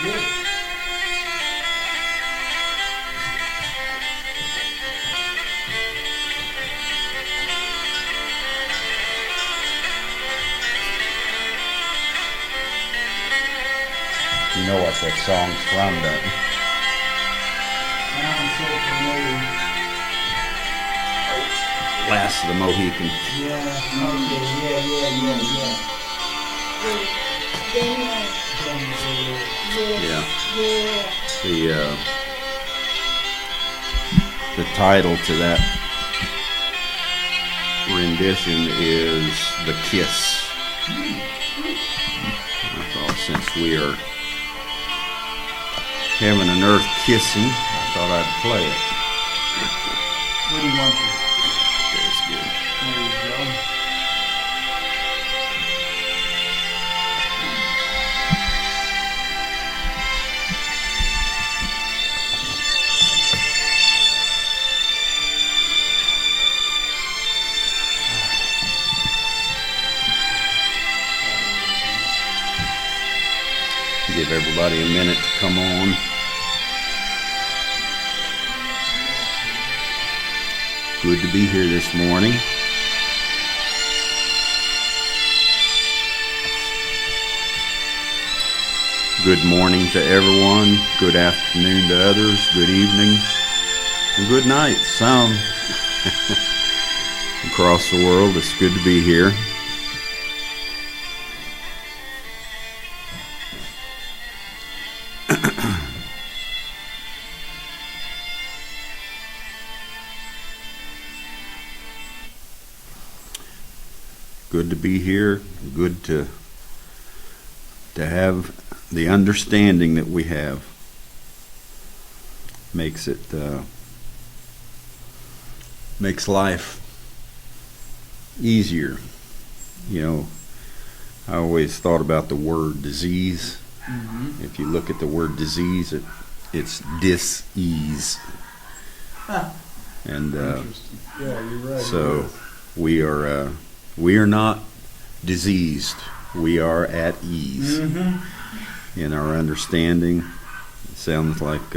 You know what that song's from, don't you? Sounds so familiar. Last of the Mohicans. Yeah, okay, Yeah. The title to that rendition is The Kiss. I thought since we are heaven and earth kissing, I thought I'd play it. What do you want to? That's good. There you go. Give everybody a minute to come on. Good to be here this morning. Good morning to everyone. Good afternoon to others. Good evening. And good night. Some across the world. It's good to be here. Good to be here. Good to have the understanding that we have. Makes life easier. You know, I always thought about the word disease. Mm-hmm. If you look at the word disease, it's dis-ease. And Interesting. Yeah, you're right. so we are not diseased. We are at ease in our understanding. It sounds like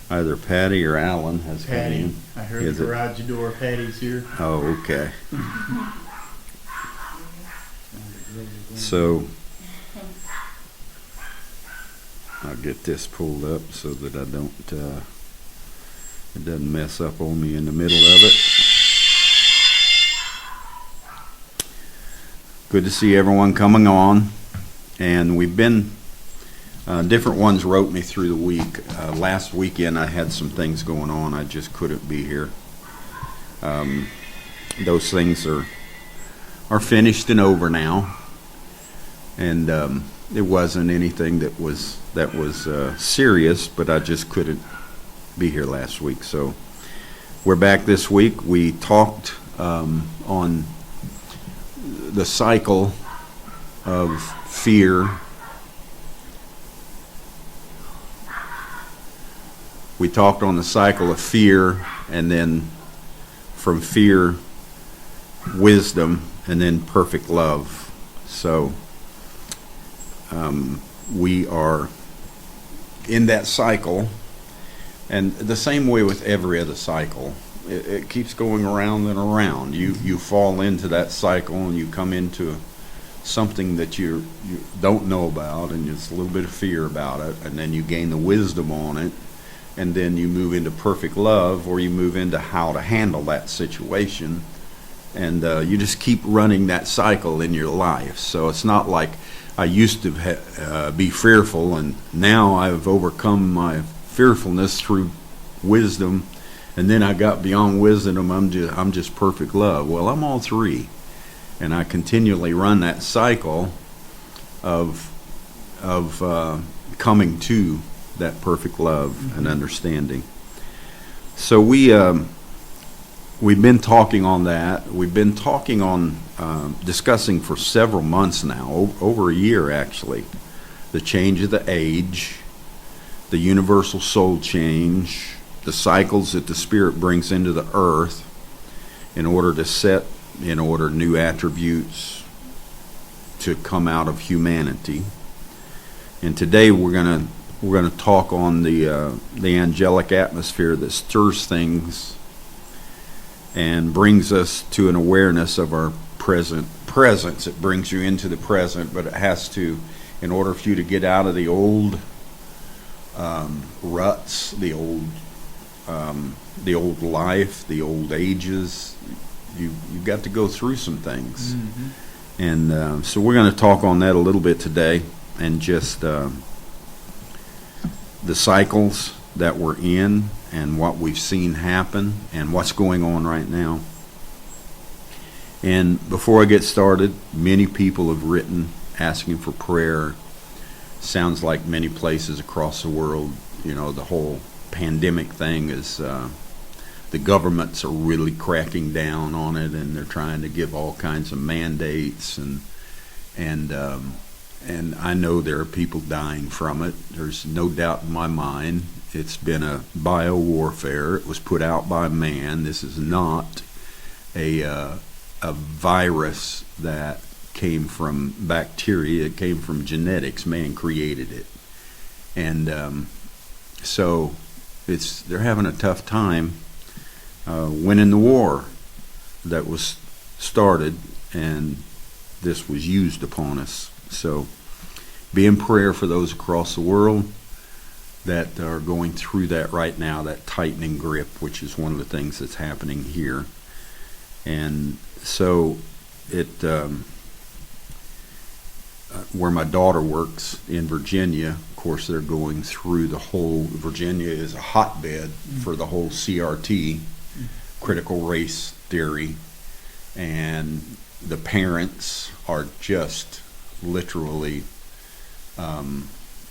either Patty or Alan has come Patty. in. I heard Is the it? garage door. Patty's here. Oh, okay. So I'll get this pulled up so that I don't it doesn't mess up on me in the middle of it. Good to see everyone coming on, and we've been different ones wrote me through the week. Last weekend I had some things going on. I just couldn't be here. Those things are finished and over now, and it wasn't anything that was serious, but I just couldn't be here last week. So we're back this week. We talked on the cycle of fear. We talked on the cycle of fear, and then from fear, wisdom, and then perfect love. So we are in that cycle, and the same way with every other cycle. It keeps going around and around. You fall into that cycle, and you come into something that you don't know about, and it's a little bit of fear about it, and then you gain the wisdom on it, and then you move into perfect love, or you move into how to handle that situation, and you just keep running that cycle in your life. So it's not like I used to be fearful, and now I've overcome my fearfulness through wisdom, and then I got beyond wisdom. I'm just perfect love. Well, I'm all three, and I continually run that cycle of coming to that perfect love and understanding. So we've been talking on that. We've been talking on discussing for several months now, over a year actually, the change of the age, the universal soul change, the cycles that the Spirit brings into the earth in order to set in order new attributes to come out of humanity, And today we're gonna talk on the angelic atmosphere that stirs things and brings us to an awareness of our presence. It brings you into the present, but it has to, in order for you to get out of the old ruts, the old life, the old ages. You've got to go through some things. Mm-hmm. And so we're going to talk on that a little bit today, and just the cycles that we're in and what we've seen happen and what's going on right now. And before I get started, many people have written asking for prayer. Sounds like many places across the world, the whole pandemic thing is, the governments are really cracking down on it, and they're trying to give all kinds of mandates, and I know there are people dying from it. There's no doubt in my mind. It's been a bio-warfare. It was put out by man. This is not a virus that came from bacteria. It came from genetics. Man created it. And so they're having a tough time winning the war that was started, and this was used upon us. So be in prayer for those across the world that are going through that right now, that tightening grip, which is one of the things that's happening here. And so where my daughter works in Virginia, of course, they're going through the whole. Virginia is a hotbed for the whole CRT, critical race theory, and the parents are just literally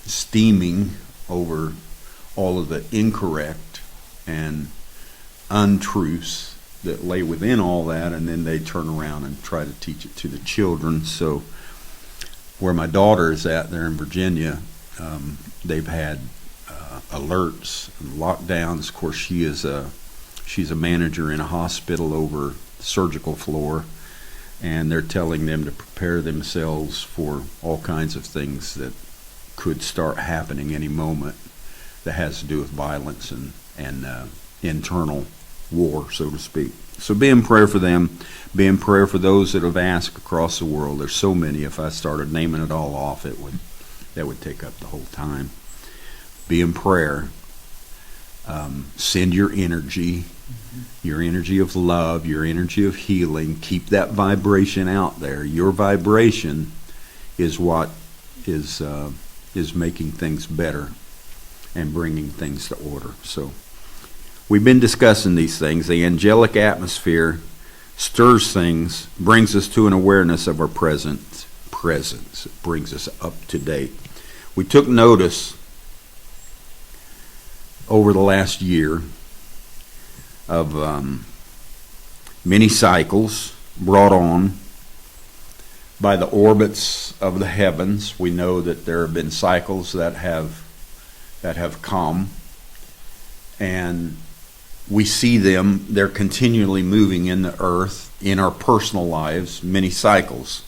steaming over all of the incorrect and untruths that lay within all that, and then they turn around and try to teach it to the children. So where my daughter is at there in Virginia, they've had alerts and lockdowns. Of course, she's a manager in a hospital over the surgical floor, and they're telling them to prepare themselves for all kinds of things that could start happening any moment that has to do with violence and internal war, so to speak. So be in prayer for them. Be in prayer for those that have asked across the world. There's so many. If I started naming it all off, that would take up the whole time. Be in prayer. Send your energy of love, your energy of healing. Keep that vibration out there. Your vibration is what is making things better and bringing things to order. So we've been discussing these things. The angelic atmosphere stirs things, brings us to an awareness of our presence. It brings us up to date. We took notice over the last year of many cycles brought on by the orbits of the heavens. We know that there have been cycles that have come, and we see them. They're continually moving in the earth, in our personal lives, many cycles.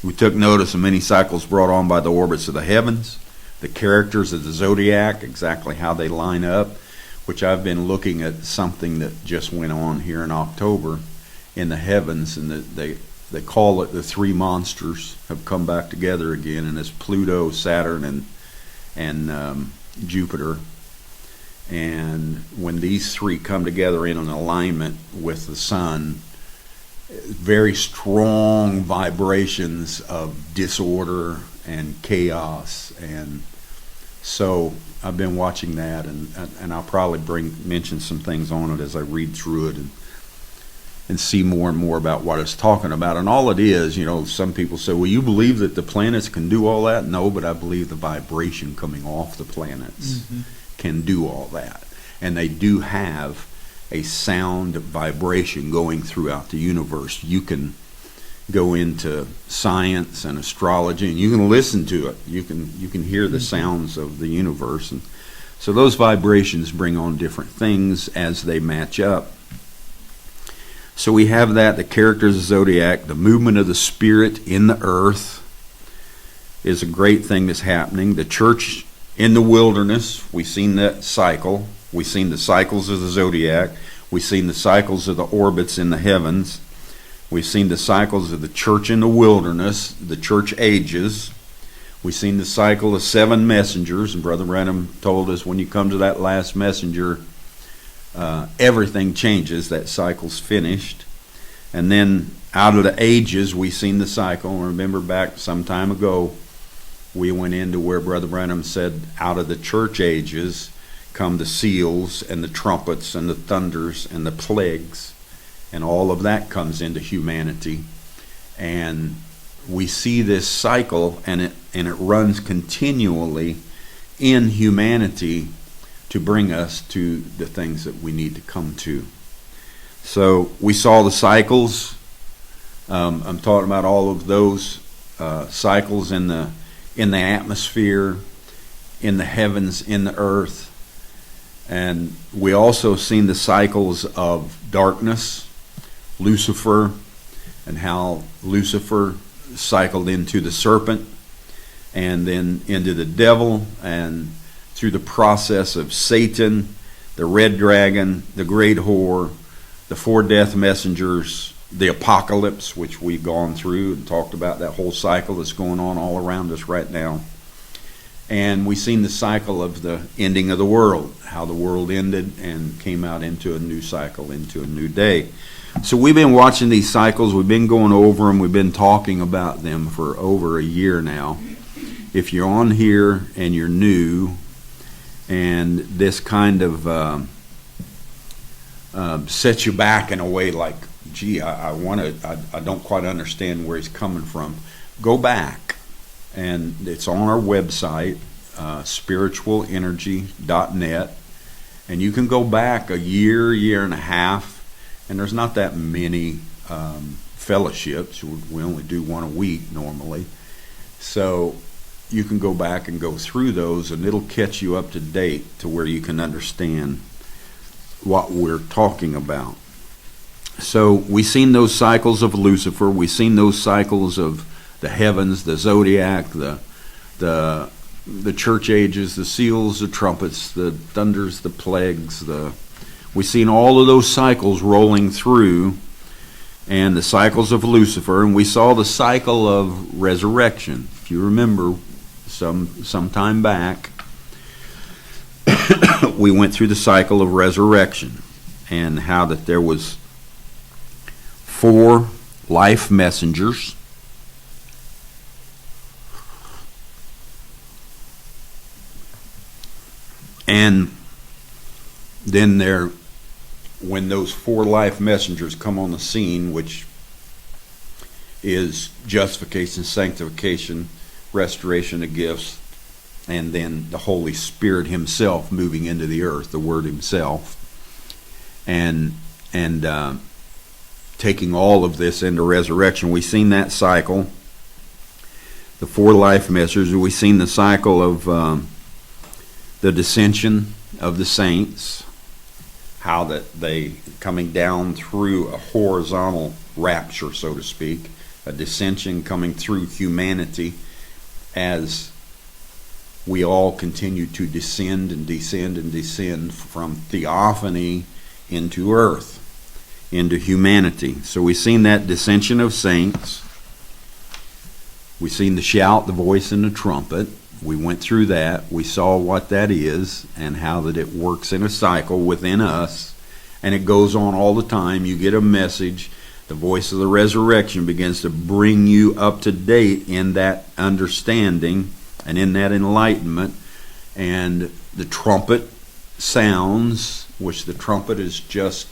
We took notice of many cycles brought on by the orbits of the heavens, the characters of the zodiac, exactly how they line up, which I've been looking at something that just went on here in October in the heavens, and they call it the three monsters have come back together again, and it's Pluto, Saturn, and Jupiter. And when these three come together in an alignment with the sun, very strong vibrations of disorder and chaos. And so I've been watching that, and I'll probably mention some things on it as I read through it and see more and more about what it's talking about. And all it is, some people say, well, you believe that the planets can do all that? No, but I believe the vibration coming off the planets can do all that. And they do have a sound vibration going throughout the universe. You can go into science and astrology, and you can listen to it. You can hear the sounds of the universe. And so those vibrations bring on different things as they match up. So we have that, the characters of the zodiac, the movement of the spirit in the earth. is a great thing that's happening. The church in the wilderness, we've seen that cycle. We've seen the cycles of the zodiac. We've seen the cycles of the orbits in the heavens. We've seen the cycles of the church in the wilderness, the church ages. We've seen the cycle of 7 messengers, and Brother Branham told us when you come to that last messenger, everything changes. That cycle's finished. And then out of the ages, we've seen the cycle. Remember back some time ago, we went into where Brother Branham said, out of the church ages come the seals and the trumpets and the thunders and the plagues, and all of that comes into humanity. And we see this cycle, and it runs continually in humanity to bring us to the things that we need to come to. So we saw the cycles. I'm talking about all of those cycles in the atmosphere, in the heavens, in the earth. And we also seen the cycles of darkness, Lucifer, and how Lucifer cycled into the serpent and then into the devil, and through the process of Satan, the red dragon, the great whore, the 4 death messengers, the apocalypse, which we've gone through and talked about, that whole cycle that's going on all around us right now. And we've seen the cycle of the ending of the world, how the world ended and came out into a new cycle, into a new day. So we've been watching these cycles. We've been going over them. We've been talking about them for over a year now. If you're on here and you're new, and this kind of sets you back in a way like, gee, I don't quite understand where he's coming from, go back. And it's on our website, spiritualenergy.net. And you can go back a year and a half, and there's not that many fellowships. We only do one a week normally. So you can go back and go through those, and it'll catch you up to date to where you can understand what we're talking about. So we've seen those cycles of Lucifer. We've seen those cycles of the heavens, the zodiac, the church ages, the seals, the trumpets, the thunders, the plagues. We've seen all of those cycles rolling through, and the cycles of Lucifer. And we saw the cycle of resurrection. If you remember, some time back, we went through the cycle of resurrection, and how that there was 4 life messengers. And then when those 4 life messengers come on the scene, which is justification, sanctification, restoration of gifts, and then the Holy Spirit himself moving into the earth, the Word himself, and taking all of this into resurrection. We've seen that cycle, the 4 life messengers. We've seen the cycle of the dissension of the saints, how that they coming down through a horizontal rapture, so to speak, a dissension coming through humanity as we all continue to descend and descend and descend from theophany into earth, into humanity. So we've seen that dissension of saints. We've seen the shout, the voice, and the trumpet. We went through that. We saw what that is and how that it works in a cycle within us. And it goes on all the time. You get a message. The voice of the resurrection begins to bring you up to date in that understanding and in that enlightenment. And the trumpet sounds, which the trumpet is just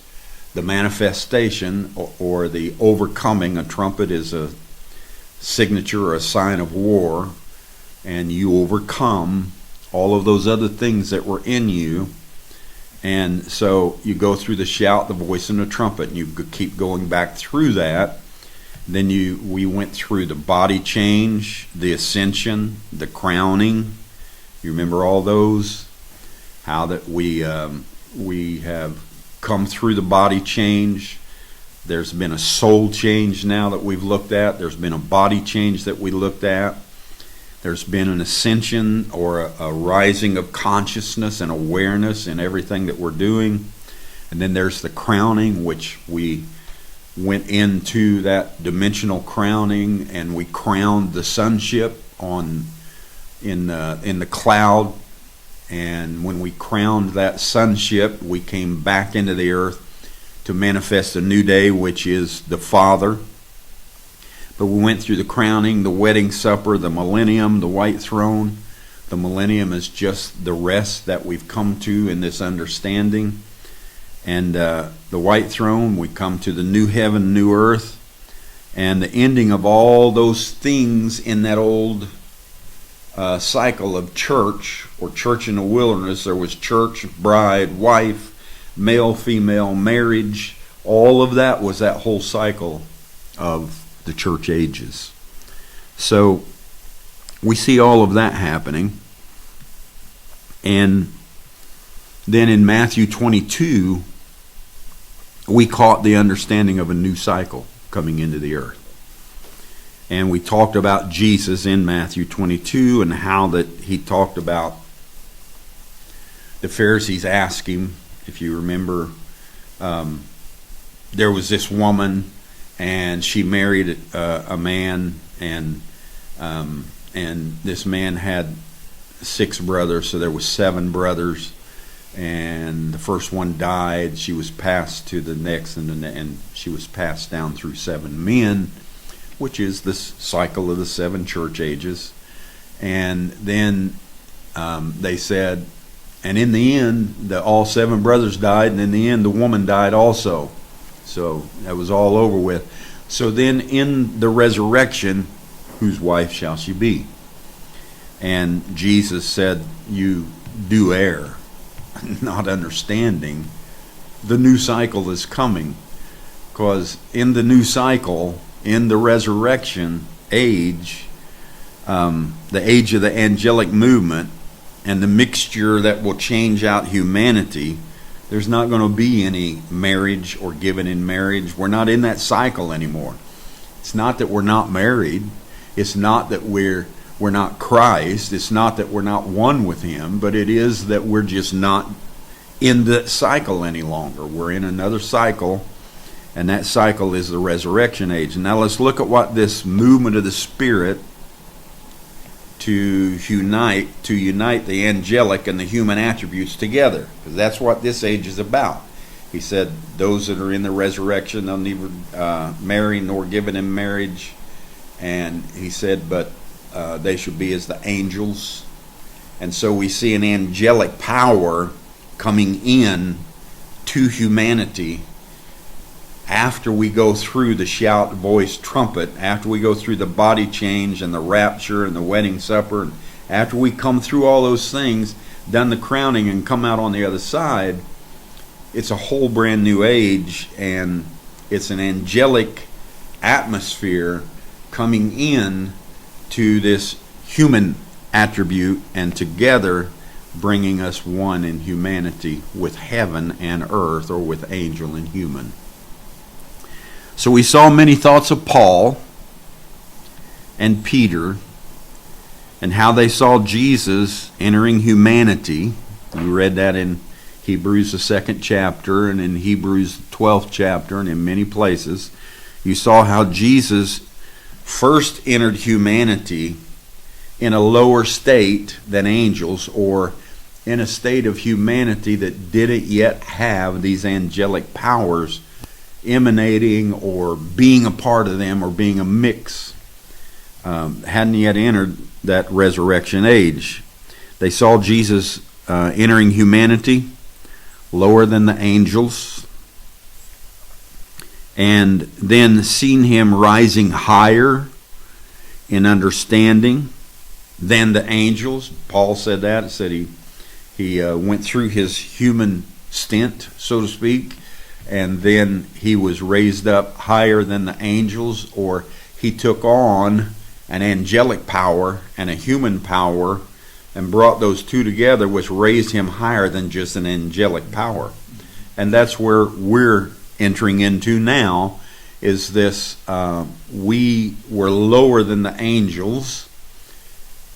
the manifestation or the overcoming. A trumpet is a signature or a sign of war. And you overcome all of those other things that were in you. And so you go through the shout, the voice, and the trumpet, and you keep going back through that. Then we went through the body change, the ascension, the crowning. You remember all those? How that we have come through the body change. There's been a soul change now that we've looked at. There's been a body change that we looked at. There's been an ascension or a rising of consciousness and awareness in everything that we're doing. And then there's the crowning, which we went into that dimensional crowning, and we crowned the sonship in the cloud. And when we crowned that sonship, we came back into the earth to manifest a new day, which is the Father. But we went through the crowning, the wedding supper, the millennium, the white throne. The millennium is just the rest that we've come to in this understanding. And the white throne, we come to the new heaven, new earth. And the ending of all those things in that old cycle of church, or church in the wilderness. There was church, bride, wife, male, female, marriage. All of that was that whole cycle of the church ages. So we see all of that happening. And then in Matthew 22, we caught the understanding of a new cycle coming into the earth. And we talked about Jesus in Matthew 22 and how that he talked about the Pharisees asked him, if you remember, there was this woman and she married a man, and this man had 6 brothers, so there was 7 brothers, and the first one died. She was passed to the next, and she was passed down through 7 men, which is this cycle of the 7 church ages. And then they said, and in the end, all 7 brothers died, and in the end, the woman died also. So that was all over with. So then in the resurrection, whose wife shall she be? And Jesus said, you do err, not understanding the new cycle is coming. Because in the new cycle, in the resurrection age, the age of the angelic movement, and the mixture that will change out humanity, there's not going to be any marriage or given in marriage. We're not in that cycle anymore. It's not that we're not married. It's not that we're not Christ. It's not that we're not one with him, but it is that we're just not in the cycle any longer. We're in another cycle, and that cycle is the resurrection age. And now let's look at what this movement of the Spirit to unite the angelic and the human attributes together, because that's what this age is about. He said those that are in the resurrection, they'll neither marry nor given in marriage. And he said, but they should be as the angels. And so we see an angelic power coming in to humanity after we go through the shout, voice, trumpet, after we go through the body change and the rapture and the wedding supper, and after we come through all those things, done the crowning and come out on the other side, it's a whole brand new age, and it's an angelic atmosphere coming in to this human attribute, and together bringing us one in humanity with heaven and earth, or with angel and human. So we saw many thoughts of Paul and Peter and how they saw Jesus entering humanity. We read that in Hebrews the 2nd chapter, and in Hebrews the 12th chapter, and in many places. You saw how Jesus first entered humanity in a lower state than angels, or in a state of humanity that didn't yet have these angelic powers emanating or being a part of them, or being a mix. Hadn't yet entered that resurrection age. They saw Jesus entering humanity lower than the angels, and then seen him rising higher in understanding than the angels. Paul said that. It said he went through his human stint, so to speak, and then he was raised up higher than the angels, or he took on an angelic power and a human power and brought those two together, which raised him higher than just an angelic power. And that's where we're entering into now, is this, we were lower than the angels,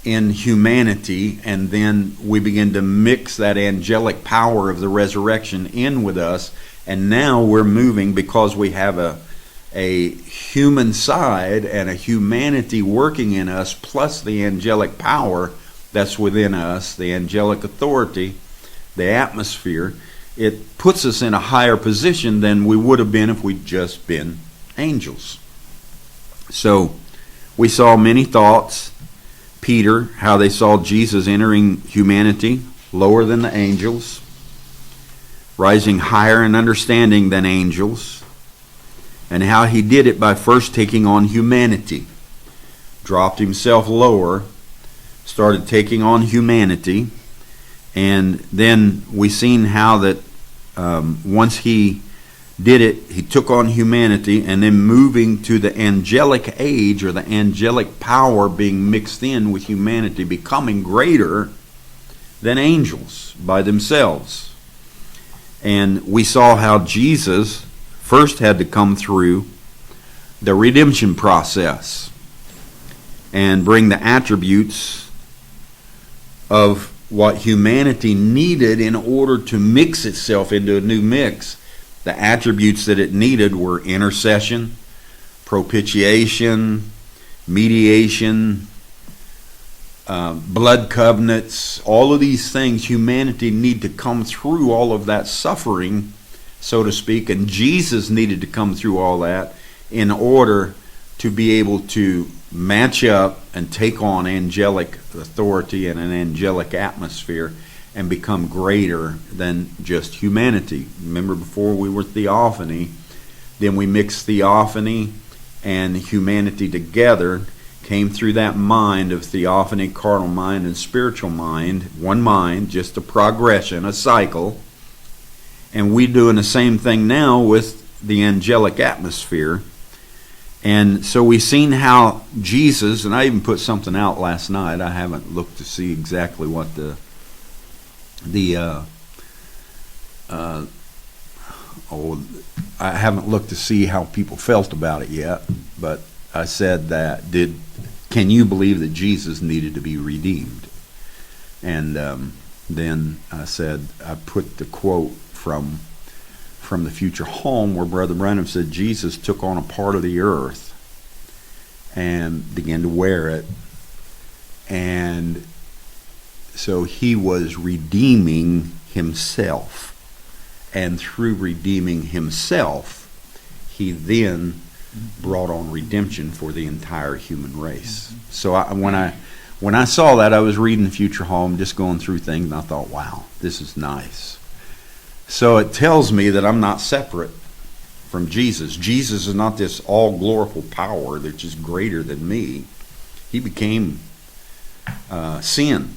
in humanity, and then we begin to mix that angelic power of the resurrection in with us, and now we're moving because we have a human side and a humanity working in us, plus the angelic power that's within us, the angelic authority, the atmosphere. It puts us in a higher position than we would have been if we'd just been angels. So we saw many thoughts. Peter, how they saw Jesus entering humanity lower than the angels, rising higher in understanding than angels, and how he did it by first taking on humanity. Dropped himself lower, started taking on humanity, and then we seen how that once he did it, he took on humanity, and then moving to the angelic age, or the angelic power being mixed in with humanity, becoming greater than angels by themselves. And we saw how Jesus first had to come through the redemption process and bring the attributes of what humanity needed in order to mix itself into a new mix. The attributes that it needed were intercession, propitiation, mediation, blood covenants. All of these things, humanity need to come through all of that suffering, so to speak, and Jesus needed to come through all that in order to be able to match up and take on angelic authority and an angelic atmosphere and become greater than just humanity. Remember, before we were theophany, then we mixed theophany and humanity together, came through that mind of theophany, carnal mind, and spiritual mind, one mind, just a progression, a cycle. And we're doing the same thing now with the angelic atmosphere. And so we've seen how Jesus, and I even put something out last night. I haven't looked to see exactly what I haven't looked to see how people felt about it yet, but I said that, can you believe that Jesus needed to be redeemed? And then I said, I put the quote from the Future Home where Brother Branham said Jesus took on a part of the earth and began to wear it, and so he was redeeming himself, and through redeeming himself he then brought on redemption for the entire human race. So when I saw that, I was reading Future Home, just going through things, and I thought, wow, this is nice. So it tells me that I'm not separate from Jesus. Jesus is not this all-glorious power that's just greater than me. He became sin,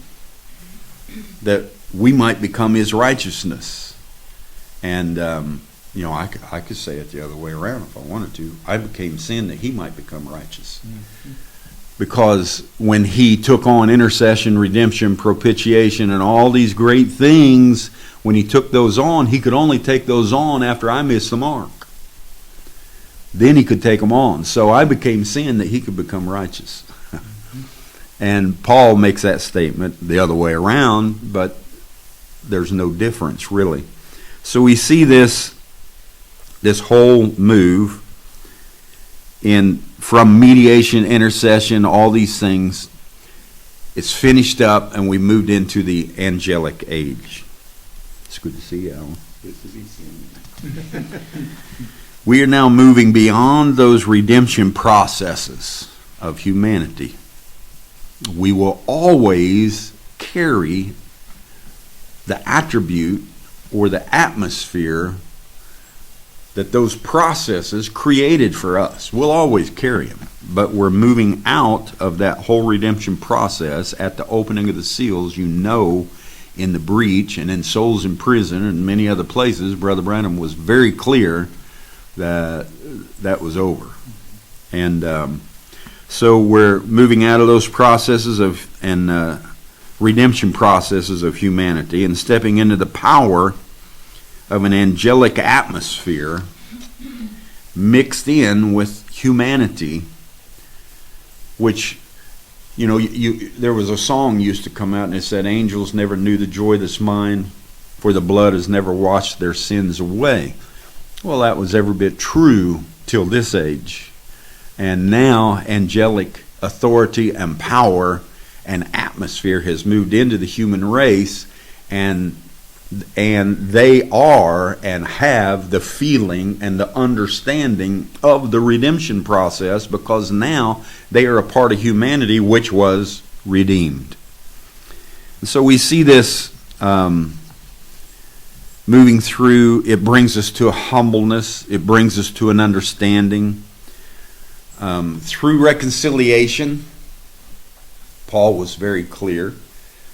that we might become his righteousness. And, I could say it the other way around if I wanted to. I became sin that he might become righteous. Mm-hmm. Because when he took on intercession, redemption, propitiation, and all these great things, when he took those on, he could only take those on after I missed the mark. Then he could take them on. So I became sin that he could become righteous. And Paul makes that statement the other way around, but there's no difference really. So we see this whole move from mediation, intercession, all these things. It's finished up, and we moved into the angelic age. It's good to see you, Alan. Good to be seen. We are now moving beyond those redemption processes of humanity. We will always carry the attribute or the atmosphere that those processes created for us. We'll always carry them, but we're moving out of that whole redemption process at the opening of the seals. In the breach and in Souls in Prison and many other places, Brother Branham was very clear that was over. And so we're moving out of those processes and redemption processes of humanity and stepping into the power of an angelic atmosphere mixed in with humanity, which You know, there was a song used to come out and it said, angels never knew the joy that's mine, for the blood has never washed their sins away. Well, that was every bit true till this age. And now angelic authority and power and atmosphere has moved into the human race, and they are and have the feeling and the understanding of the redemption process, because now they are a part of humanity which was redeemed. And so we see this moving through. It brings us to a humbleness. It brings us to an understanding. Through reconciliation, Paul was very clear.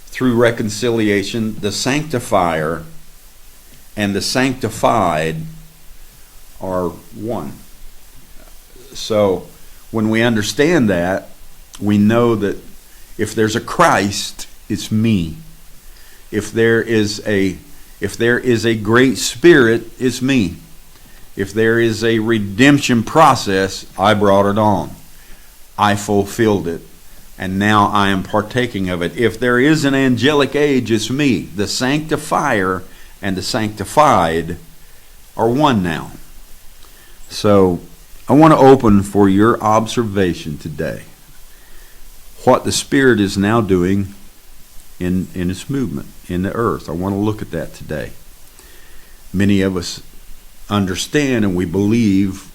Through reconciliation, the sanctifier and the sanctified are one. So when we understand that, we know that if there's a Christ, it's me. If there is a great spirit, it's me. If there is a redemption process, I brought it on. I fulfilled it. And now I am partaking of it. If there is an angelic age, it's me. The sanctifier and the sanctified are one now. So I want to open for your observation today what the Spirit is now doing in its movement in the earth. I want to look at that today. Many of us understand and we believe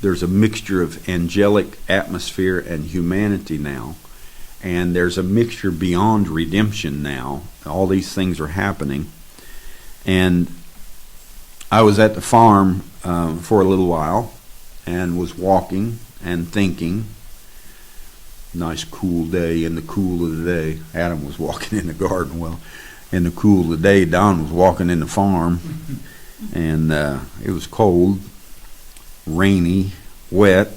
there's a mixture of angelic atmosphere and humanity now. And there's a mixture beyond redemption now. All these things are happening. And I was at the farm for a little while and was walking and thinking. Nice cool day, in the cool of the day. Adam was walking in the garden. Well, in the cool of the day, Don was walking in the farm. And it was cold, rainy, wet.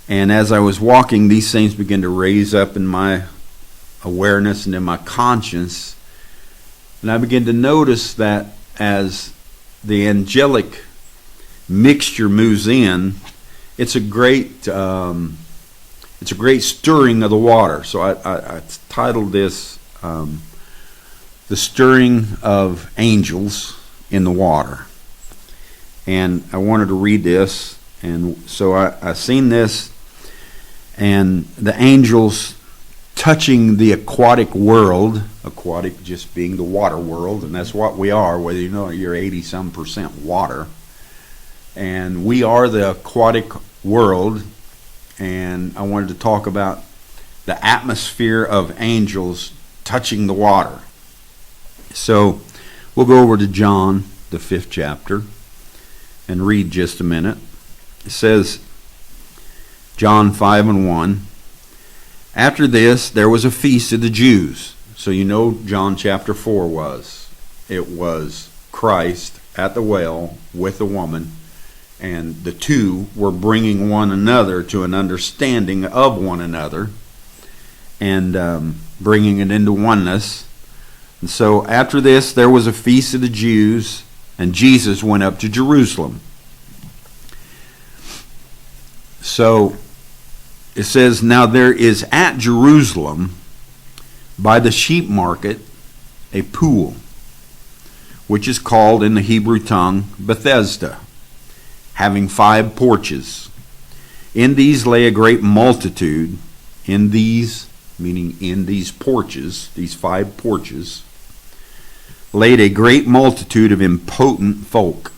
And as I was walking, these things began to raise up in my awareness and in my conscience. And I began to notice that as the angelic mixture moves in, it's a great stirring of the water. So I titled this "The Stirring of Angels in the Water." And I wanted to read this. And so I seen this. And the angels touching the aquatic world, aquatic just being the water world, and that's what we are, whether you know you're 80-some% water. And we are the aquatic world, and I wanted to talk about the atmosphere of angels touching the water. So we'll go over to John, the 5th chapter, and read just a minute. It says, John 5:1, after this there was a feast of the Jews. So you know John chapter 4 was. It was Christ at the well with the woman, and the two were bringing one another to an understanding of one another and bringing it into oneness. And so after this there was a feast of the Jews, and Jesus went up to Jerusalem. So it says, now there is at Jerusalem by the sheep market a pool, which is called in the Hebrew tongue Bethesda, having 5 porches. In these lay a great multitude. In these, meaning in these porches, these 5 porches, laid a great multitude of impotent folk,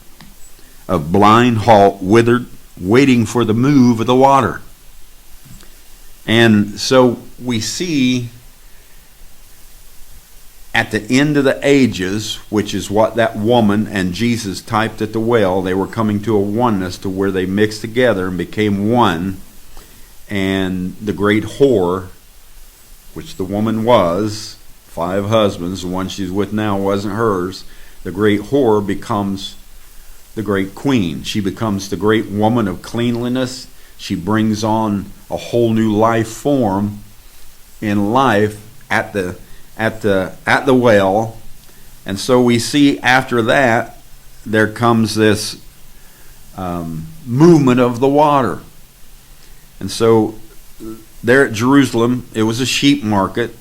of blind, halt, withered, waiting for the move of the water. And so we see at the end of the ages, which is what that woman and Jesus typed at the well, they were coming to a oneness to where they mixed together and became one. And the great whore, which the woman was, 5 husbands, the one she's with now wasn't hers. The great whore becomes the great queen. She becomes the great woman of cleanliness. She brings on a whole new life form in life at the well. And so we see after that there comes this movement of the water. And so there at Jerusalem, it was a sheep market,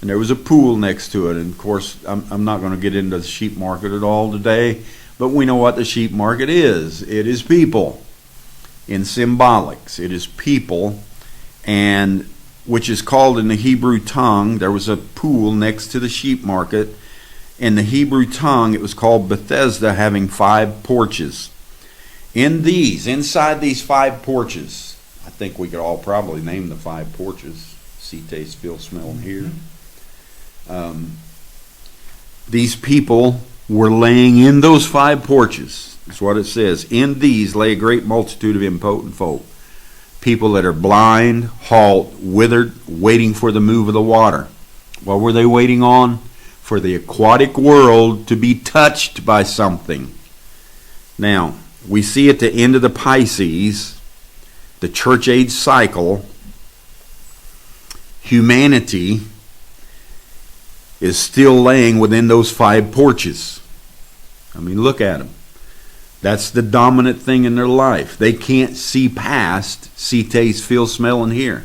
and there was a pool next to it. And of course, I'm not going to get into the sheep market at all today, but we know what the sheep market is. It is people. In symbolics, it is people, and which is called in the Hebrew tongue. There was a pool next to the sheep market. In the Hebrew tongue, it was called Bethesda, having 5 porches. Inside these 5 porches, I think we could all probably name the 5 porches: see, taste, feel, smell, and hear. These people were laying in those 5 porches. That's what it says. In these lay a great multitude of impotent folk. People that are blind, halt, withered, waiting for the move of the water. What were they waiting on? For the aquatic world to be touched by something. Now, we see at the end of the Pisces, the church age cycle, humanity is still laying within those 5 porches. I mean, look at them. That's the dominant thing in their life. They can't see past see, taste, feel, smell, and hear.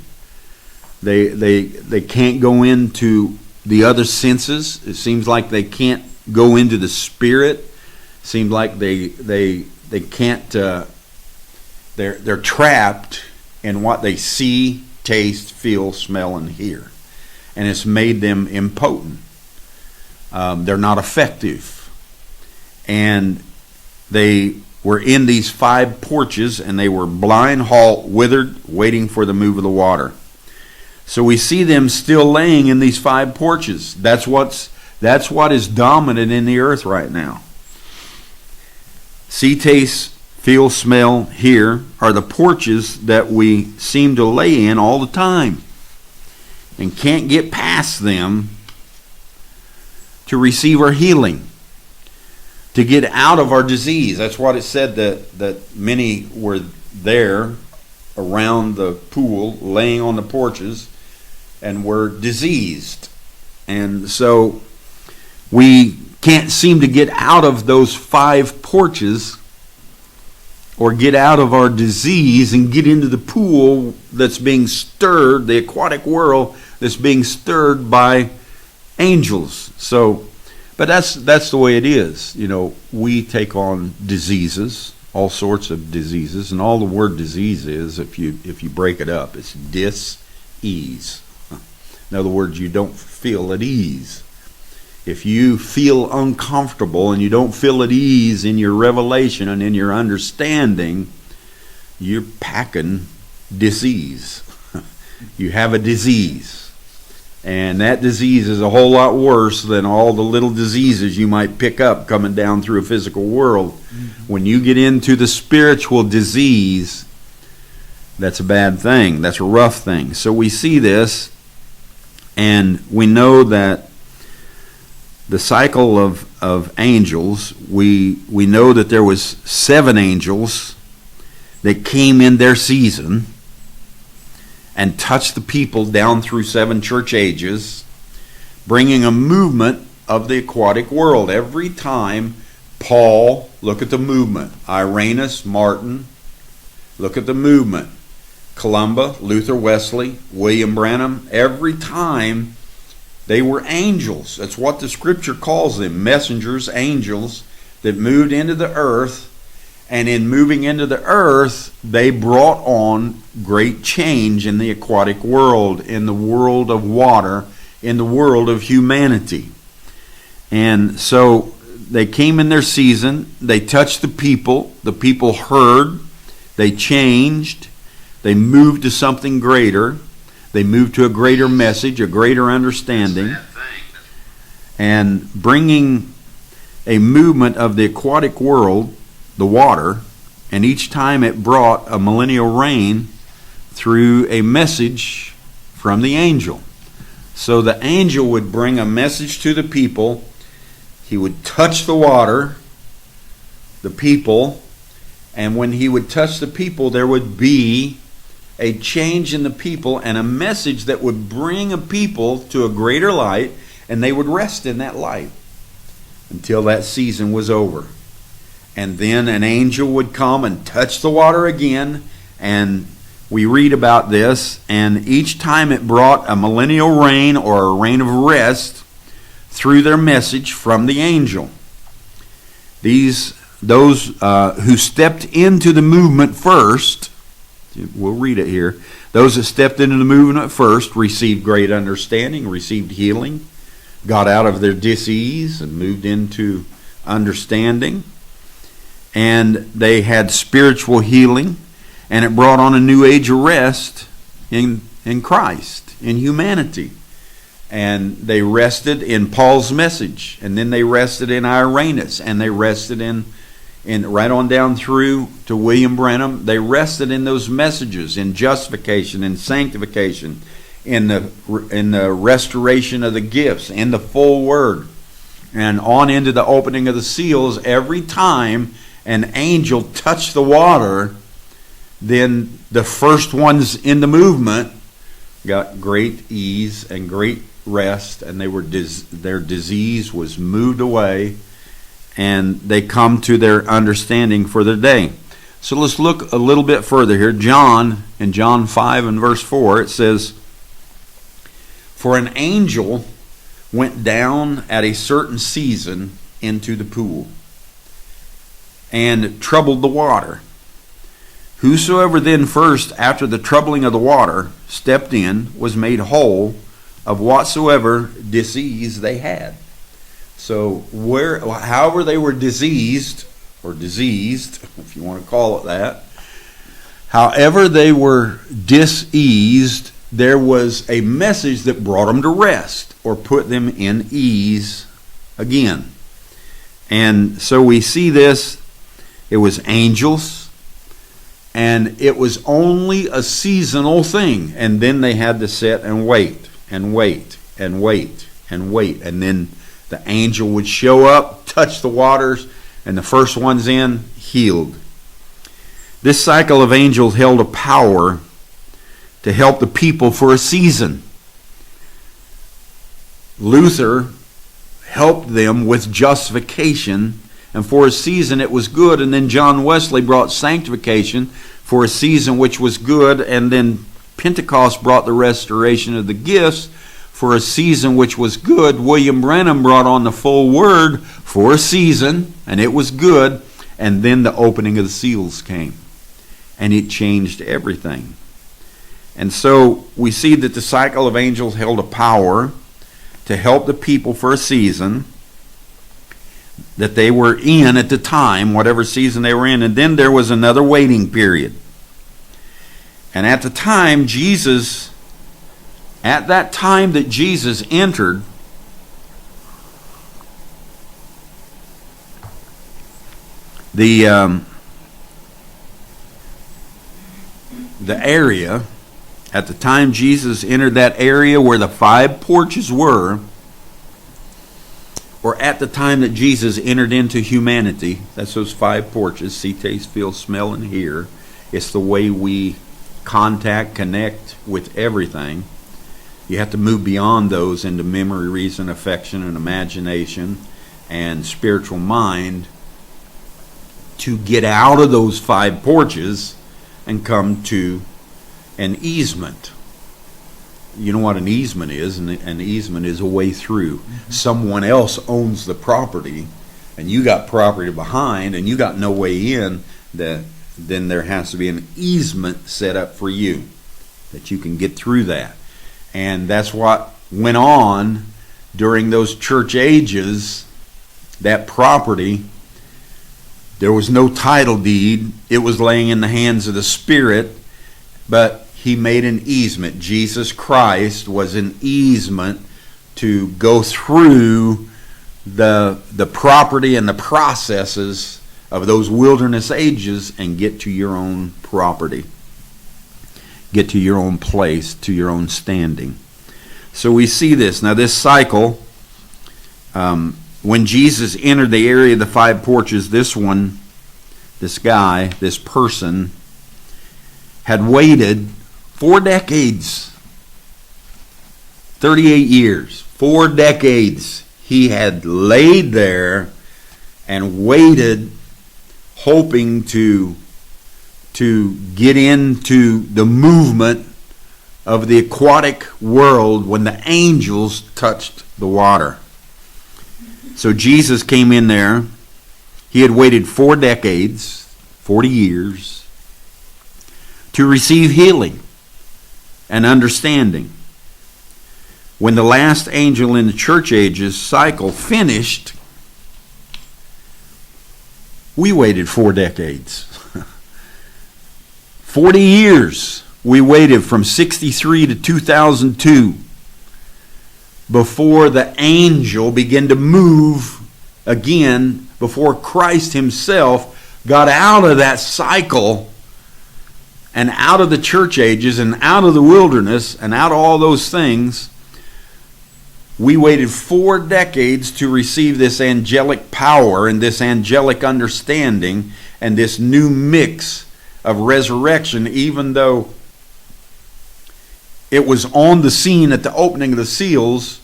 They can't go into the other senses. It seems like they can't go into the spirit. It seems like they can't. They're trapped in what they see, taste, feel, smell, and hear, and it's made them impotent. They're not effective, and they were in these 5 porches, and they were blind, halt, withered, waiting for the move of the water. So we see them still laying in these 5 porches. That's what is dominant in the earth right now. See, taste, feel, smell, hear are the porches that we seem to lay in all the time and can't get past them to receive our healing, to get out of our disease. That's what it said, that many were there around the pool, laying on the porches, and were diseased. And so we can't seem to get out of those 5 porches or get out of our disease and get into the pool that's being stirred, the aquatic world that's being stirred by angels. So, but that's the way it is. You know, we take on diseases, all sorts of diseases, and all the word disease is, if you break it up, it's dis-ease. In other words, you don't feel at ease. If you feel uncomfortable and you don't feel at ease in your revelation and in your understanding, you're packing disease. You have a disease. And that disease is a whole lot worse than all the little diseases you might pick up coming down through a physical world. When you get into the spiritual disease, that's a bad thing. That's a rough thing. So we see this, and we know that the cycle of angels, we know that there was 7 angels that came in their season and touched the people down through 7 church ages, bringing a movement of the aquatic world. Every time Paul, look at the movement. Irenaeus, Martin, look at the movement. Columba, Luther, Wesley, William Branham, every time they were angels. That's what the scripture calls them, messengers, angels that moved into the earth. And in moving into the earth, they brought on great change in the aquatic world, in the world of water, in the world of humanity. And so they came in their season, they touched the people heard, they changed, they moved to something greater, they moved to a greater message, a greater understanding, and bringing a movement of the aquatic world, the water, and each time it brought a millennial reign through a message from the angel. So the angel would bring a message to the people. He would touch the water, the people, and when he would touch the people, there would be a change in the people and a message that would bring a people to a greater light, and they would rest in that light until that season was over. And then an angel would come and touch the water again, and we read about this, and each time it brought a millennial reign or a reign of rest through their message from the angel. Those who stepped into the movement first, we'll read it here, those that stepped into the movement first received great understanding, received healing, got out of their dis-ease and moved into understanding, and they had spiritual healing, and it brought on a new age of rest in Christ, in humanity. And they rested in Paul's message, and then they rested in Irenaeus, and they rested in right on down through to William Branham. They rested in those messages, in justification, in sanctification, in the restoration of the gifts, in the full word, and on into the opening of the seals. Every time an angel touched the water, then the first ones in the movement got great ease and great rest, and their disease was moved away, and they come to their understanding for the day. So let's look a little bit further here. In John 5 and verse 4, it says, "For an angel went down at a certain season into the pool, and troubled the water. Whosoever then first, after the troubling of the water, stepped in, was made whole of whatsoever disease they had." So however they were diseased, if you want to call it that, however they were diseased, there was a message that brought them to rest or put them in ease again. And so we see this. It was angels, and it was only a seasonal thing. And then they had to sit and wait and wait and wait and wait. And then the angel would show up, touch the waters, and the first ones in, healed. This cycle of angels held a power to help the people for a season. Luther helped them with justification, and for a season it was good. And then John Wesley brought sanctification for a season which was good. And then Pentecost brought the restoration of the gifts for a season which was good. William Branham brought on the full word for a season, and it was good. And then the opening of the seals came, and it changed everything. And so we see that the cycle of angels held a power to help the people for a season that they were in at the time, whatever season they were in. And then there was another waiting period. And at that time that Jesus entered, the area, at the time Jesus entered that area where the 5 porches were, or at the time that Jesus entered into humanity, that's those 5 porches: see, taste, feel, smell, and hear. It's the way we connect with everything. You have to move beyond those into memory, reason, affection, and imagination, and spiritual mind to get out of those 5 porches and come to an easement. You know what an easement is? An easement is a way through. Mm-hmm. Someone else owns the property, and you got property behind, and you got no way in. Then there has to be an easement set up for you that you can get through that. And that's what went on during those church ages. That property, there was no title deed. It was laying in the hands of the Spirit, but He made an easement. Jesus Christ was an easement to go through the property and the processes of those wilderness ages and get to your own property. Get to your own place, to your own standing. So we see this. Now this cycle, when Jesus entered the area of the 5 porches, this person, had waited 4 decades, 38 years, 4 decades. He had laid there and waited, hoping to to get into the movement of the aquatic world when the angels touched the water. So Jesus came in there. He had waited 4 decades, 40 years, to receive healing and understanding. When the last angel in the church ages cycle finished, we waited 4 decades. 40 years we waited from 63 to 2002 before the angel began to move again, before Christ himself got out of that cycle and out of the church ages and out of the wilderness and out of all those things. We waited 4 decades to receive this angelic power and this angelic understanding and this new mix of resurrection, even though it was on the scene at the opening of the seals.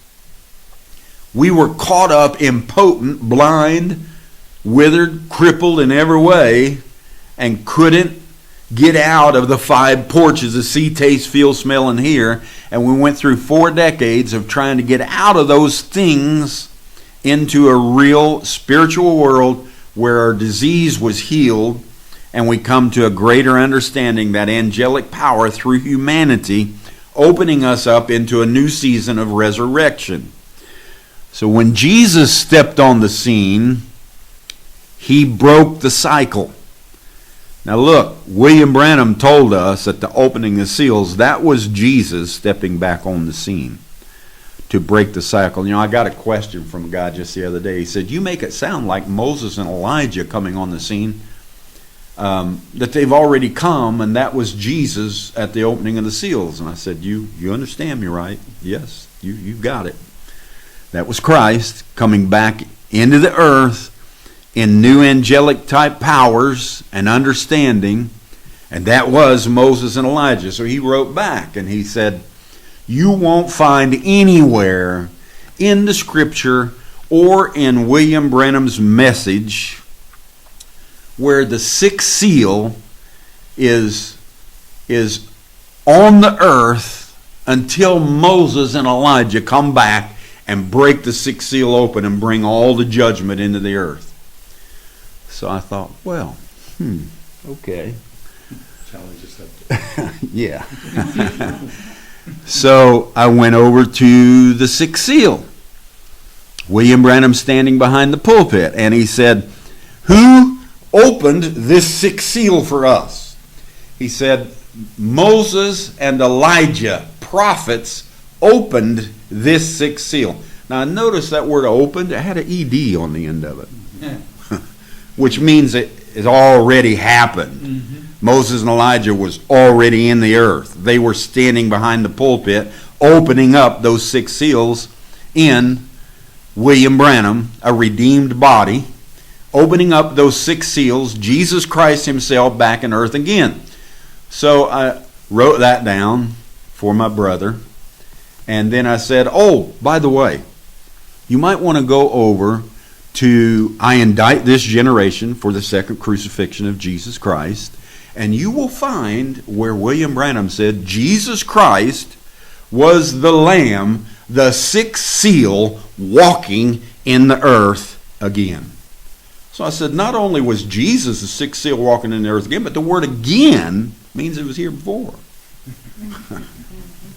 We were caught up, impotent, blind, withered, crippled in every way, and couldn't get out of the 5 porches of see, taste, feel, smell, and hear. And we went through 4 decades of trying to get out of those things into a real spiritual world where our disease was healed, and we come to a greater understanding, that angelic power through humanity, opening us up into a new season of resurrection. So when Jesus stepped on the scene, he broke the cycle. Now look, William Branham told us at the opening of seals, that was Jesus stepping back on the scene to break the cycle. You know, I got a question from a guy just the other day. He said, you make it sound like Moses and Elijah coming on the scene, that they've already come, and that was Jesus at the opening of the seals. And I said, you understand me, right? Yes, you got it. That was Christ coming back into the earth in new angelic type powers and understanding, and that was Moses and Elijah. So he wrote back and he said, you won't find anywhere in the scripture or in William Branham's message where the 6th seal is on the earth until Moses and Elijah come back and break the 6th seal open and bring all the judgment into the earth. So I thought, well, okay. Challenge accepted. Yeah. So I went over to the 6th seal. William Branham standing behind the pulpit, and he said, who opened this 6th seal for us? He said, Moses and Elijah, prophets, opened this 6th seal. Now notice that word opened, it had an ED on the end of it. Yeah. Which means it has already happened. Mm-hmm. Moses and Elijah was already in the earth. They were standing behind the pulpit, opening up those 6 seals in William Branham, a redeemed body, opening up those 6 seals, Jesus Christ himself back in earth again. So I wrote that down for my brother. And then I said, oh, by the way, you might want to go over to I Indict This Generation for the Second Crucifixion of Jesus Christ, and you will find where William Branham said Jesus Christ was the Lamb, the 6th seal, walking in the earth again. So I said, not only was Jesus the 6th seal walking in the earth again, but the word again means it was here before.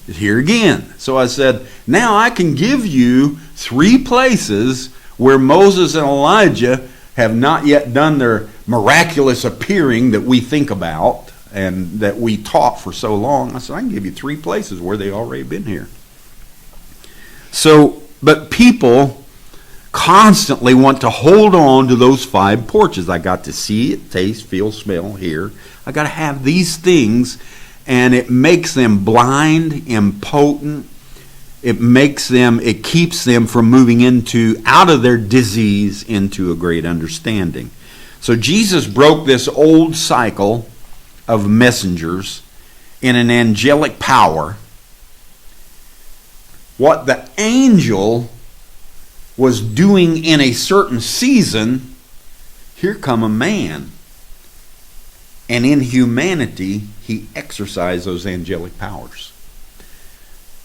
It's here again. So I said, now I can give you 3 places where Moses and Elijah have not yet done their miraculous appearing that we think about and that we taught for so long. I said, I can give you 3 places where they already been here. So, but people constantly want to hold on to those 5 porches. I got to see it, taste, feel, smell, hear. I got to have these things, and it makes them blind, impotent. It keeps them from moving out of their disease into a great understanding. So Jesus broke this old cycle of messengers in an angelic power. What the angel was doing in a certain season, here come a man. and in humanity, he exercised those angelic powers.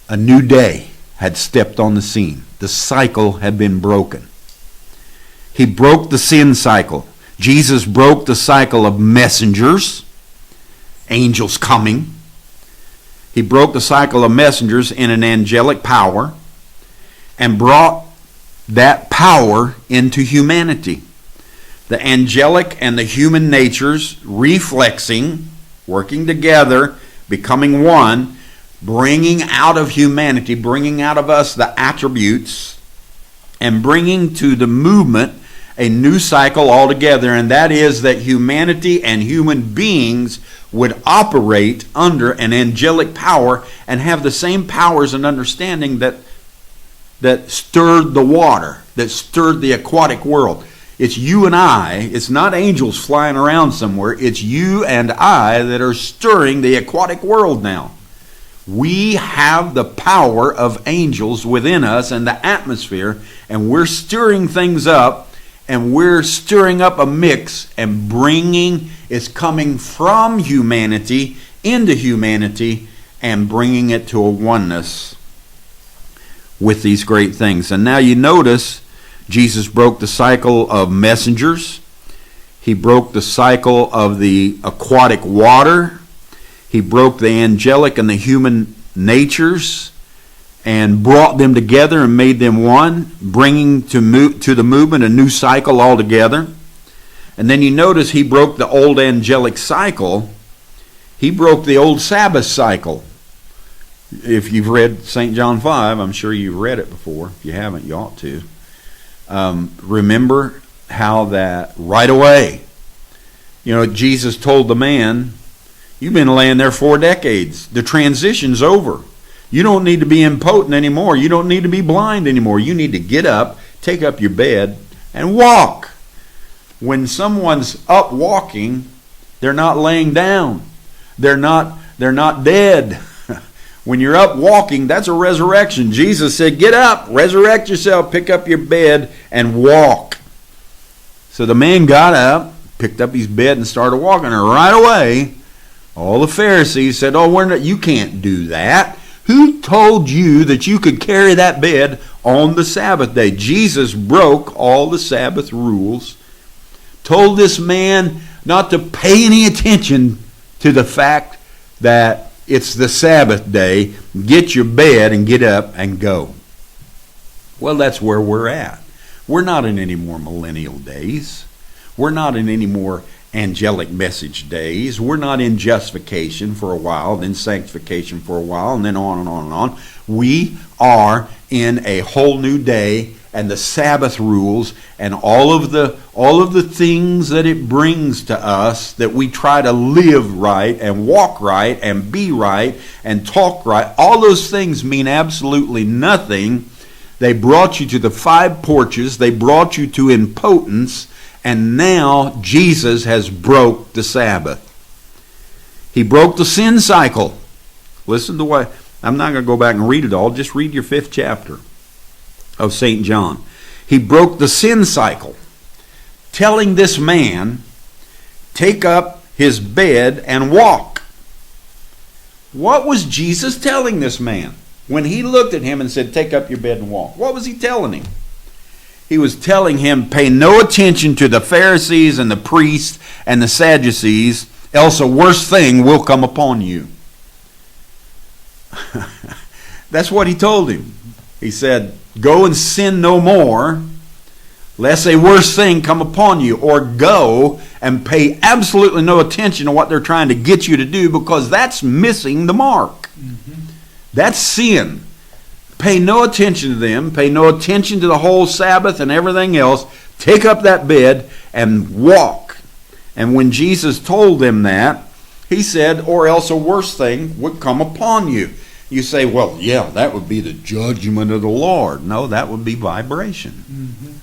A new day had stepped on the scene. The cycle had been broken. He broke the sin cycle. Jesus broke the cycle of messengers, angels coming. He broke the cycle of messengers in an angelic power and brought that power into humanity. The angelic and the human natures reflexing, working together, becoming one, bringing out of humanity, bringing out of us the attributes, and bringing to the movement a new cycle altogether, and that is that humanity and human beings would operate under an angelic power and have the same powers and understanding that stirred the water, that stirred the aquatic world. It's you and I. It's not angels flying around somewhere. It's you and I that are stirring the aquatic world now. We have the power of angels within us and the atmosphere, and we're stirring things up, and we're stirring up a mix and it's coming from humanity into humanity and bringing it to a oneness with these great things. And now you notice Jesus broke the cycle of messengers. He broke the cycle of the aquatic water. He broke the angelic and the human natures and brought them together and made them one, bringing to the movement a new cycle altogether. And then you notice he broke the old angelic cycle. He broke the old Sabbath cycle. If you've read St. John 5, I'm sure you've read it before. If you haven't, you ought to. Remember how that right away, Jesus told the man, you've been laying there 4 decades. The transition's over. You don't need to be impotent anymore. You don't need to be blind anymore. You need to get up, take up your bed, and walk. When someone's up walking, they're not laying down. They're not dead. When you're up walking, that's a resurrection. Jesus said, get up, resurrect yourself, pick up your bed, and walk. So the man got up, picked up his bed, and started walking. And right away, all the Pharisees said, you can't do that. Who told you that you could carry that bed on the Sabbath day? Jesus broke all the Sabbath rules, told this man not to pay any attention to the fact that it's the Sabbath day. Get your bed and get up and go. Well, that's where we're at. We're not in any more millennial days. We're not in any more angelic message days. We're not in justification for a while, then sanctification for a while, and then on and on and on. We are in a whole new day, and the Sabbath rules and all of the things that it brings to us, that we try to live right and walk right and be right and talk right, all those things mean absolutely nothing. They brought you to the 5 porches. They brought you to impotence. And now Jesus has broke the Sabbath. He broke the sin cycle. Listen to what, I'm not going to go back and read it all. Just read your 5th chapter of St. John. He broke the sin cycle, telling this man, take up his bed and walk. What was Jesus telling this man when he looked at him and said, take up your bed and walk? What was he telling him? He was telling him, pay no attention to the Pharisees and the priests and the Sadducees, else a worse thing will come upon you. That's what he told him. He said, go and sin no more, lest a worse thing come upon you. Or go and pay absolutely no attention to what they're trying to get you to do, because that's missing the mark. Mm-hmm. That's sin. Pay no attention to them. Pay no attention to the whole Sabbath and everything else. Take up that bed and walk. And when Jesus told them that, he said, or else a worse thing would come upon you. You say, well, yeah, that would be the judgment of the Lord. No, that would be vibration. Mm-hmm.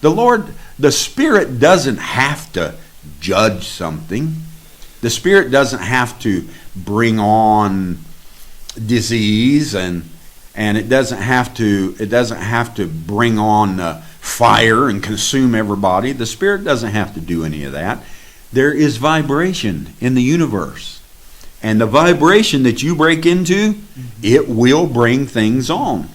The Lord, the Spirit doesn't have to judge something. The Spirit doesn't have to bring on disease, and it doesn't have to bring on fire and consume everybody. The Spirit doesn't have to do any of that. There is vibration in the universe. And the vibration that you break into, it will bring things on.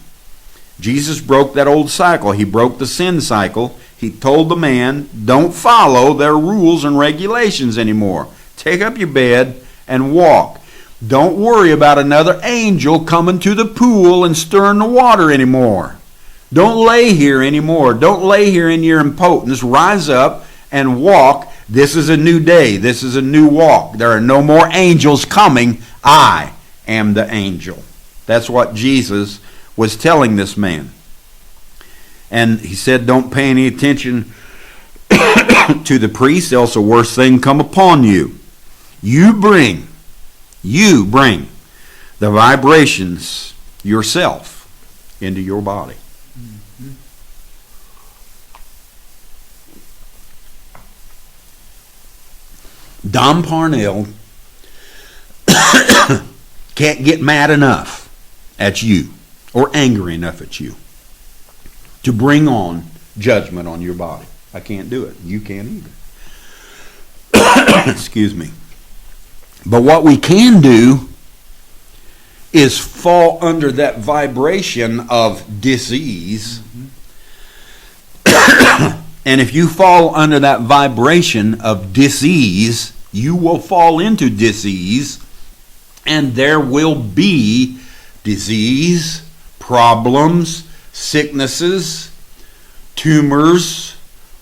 Jesus broke that old cycle. He broke the sin cycle. He told the man, don't follow their rules and regulations anymore. Take up your bed and walk. Don't worry about another angel coming to the pool and stirring the water anymore. Don't lay here anymore. Don't lay here in your impotence. Rise up and walk. This is a new day. This is a new walk. There are no more angels coming. I am the angel. That's what Jesus was telling this man. And he said, don't pay any attention to the priest, else a worse thing come upon you. You bring the vibrations yourself into your body. Don Parnell can't get mad enough at you or angry enough at you to bring on judgment on your body. I can't do it. You can't either. Excuse me. But what we can do is fall under that vibration of disease. And if you fall under that vibration of disease, you will fall into disease, and there will be disease, problems, sicknesses, tumors,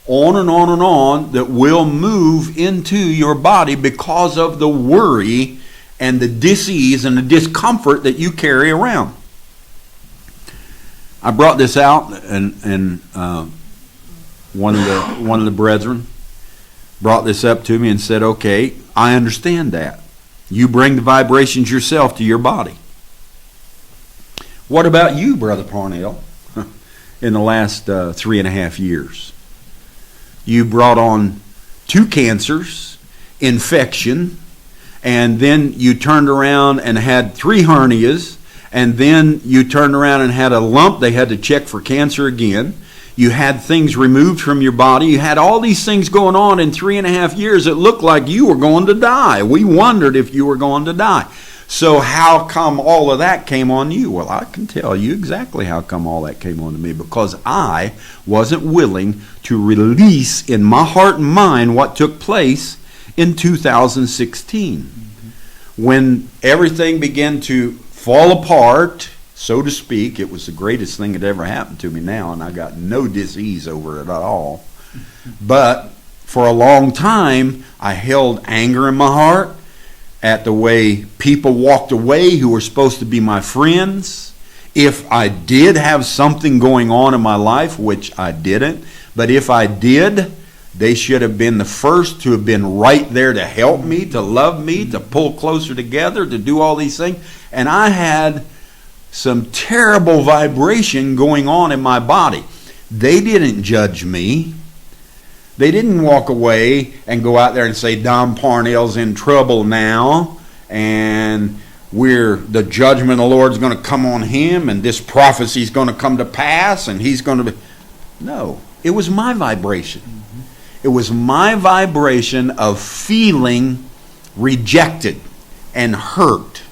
on and on and on, that will move into your body because of the worry and the disease and the discomfort that you carry around. I brought this out, and one of the brethren brought this up to me and said, okay, I understand that. You bring the vibrations yourself to your body. What about you, Brother Parnell, in the last 3.5 years? You brought on 2 cancers, infection, and then you turned around and had 3 hernias, and then you turned around and had a lump. They had to check for cancer again. You had things removed from your body. You had all these things going on in 3.5 years. It looked like you were going to die. We wondered if you were going to die. So how come all of that came on you? Well, I can tell you exactly how come all that came on to me. Because I wasn't willing to release in my heart and mind what took place in 2016. When everything began to fall apart, so to speak. It was the greatest thing that ever happened to me now, and I got no disease over it at all. But for a long time, I held anger in my heart at the way people walked away who were supposed to be my friends. If I did have something going on in my life, which I didn't, but if I did, they should have been the first to have been right there to help me, to love me, to pull closer together, to do all these things. And I had some terrible vibration going on in my body. They didn't judge me. They didn't walk away and go out there and say, Don Parnell's in trouble now, and the judgment of the Lord's going to come on him, and this prophecy's going to come to pass, and he's going to be... No, it was my vibration. It was my vibration of feeling rejected and hurt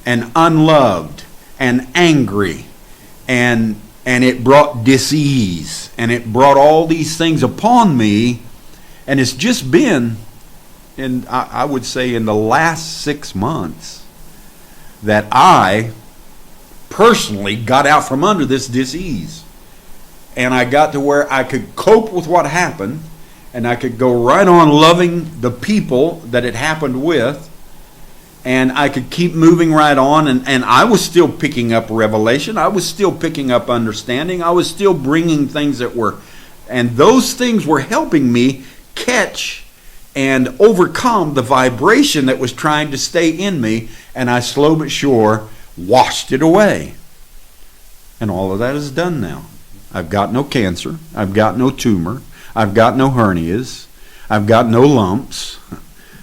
and unloved and angry, and it brought disease, and it brought all these things upon me. And it's just been, and I would say in the last 6 months, that I personally got out from under this disease, and I got to where I could cope with what happened, and I could go right on loving the people that it happened with. And I could keep moving right on, and I was still picking up revelation. I was still picking up understanding. I was still bringing things that were, and those things were helping me catch and overcome the vibration that was trying to stay in me, and I slow but sure washed it away. And all of that is done now. I've got no cancer. I've got no tumor. I've got no hernias. I've got no lumps.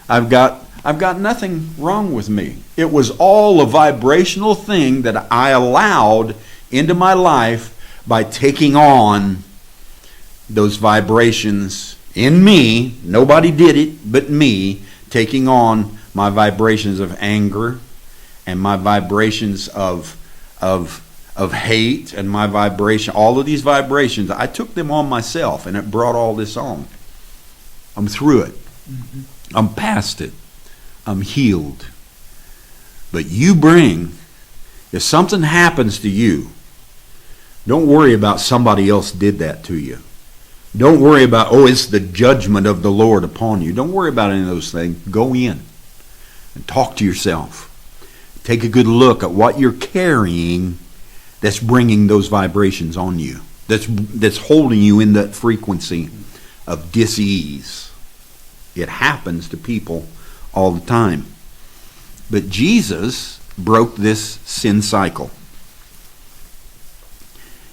I've got nothing wrong with me. It was all a vibrational thing that I allowed into my life by taking on those vibrations In me, nobody did it but me, taking on my vibrations of anger and my vibrations of hate and my vibration, all of these vibrations, I took them on myself, and it brought all this on. I'm through it. I'm past it. I'm healed. But you bring, if something happens to you, don't worry about somebody else did that to you. Don't worry about, oh, it's the judgment of the Lord upon you. Don't worry about any of those things. Go in and talk to yourself. Take a good look at what you're carrying that's bringing those vibrations on you, that's holding you in that frequency of dis-ease. It happens to people all the time. But Jesus broke this sin cycle.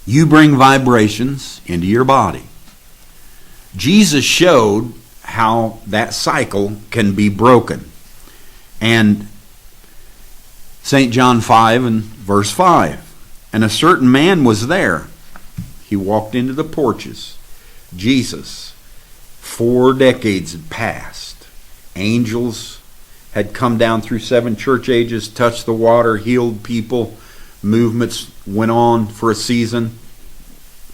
You bring vibrations into your body. Jesus showed how that cycle can be broken. And St. John 5 and verse 5. And a certain man was there. He walked into the porches. Jesus, 4 decades had passed. Angels had come down through 7 church ages, touched the water, healed people. Movements went on for a season.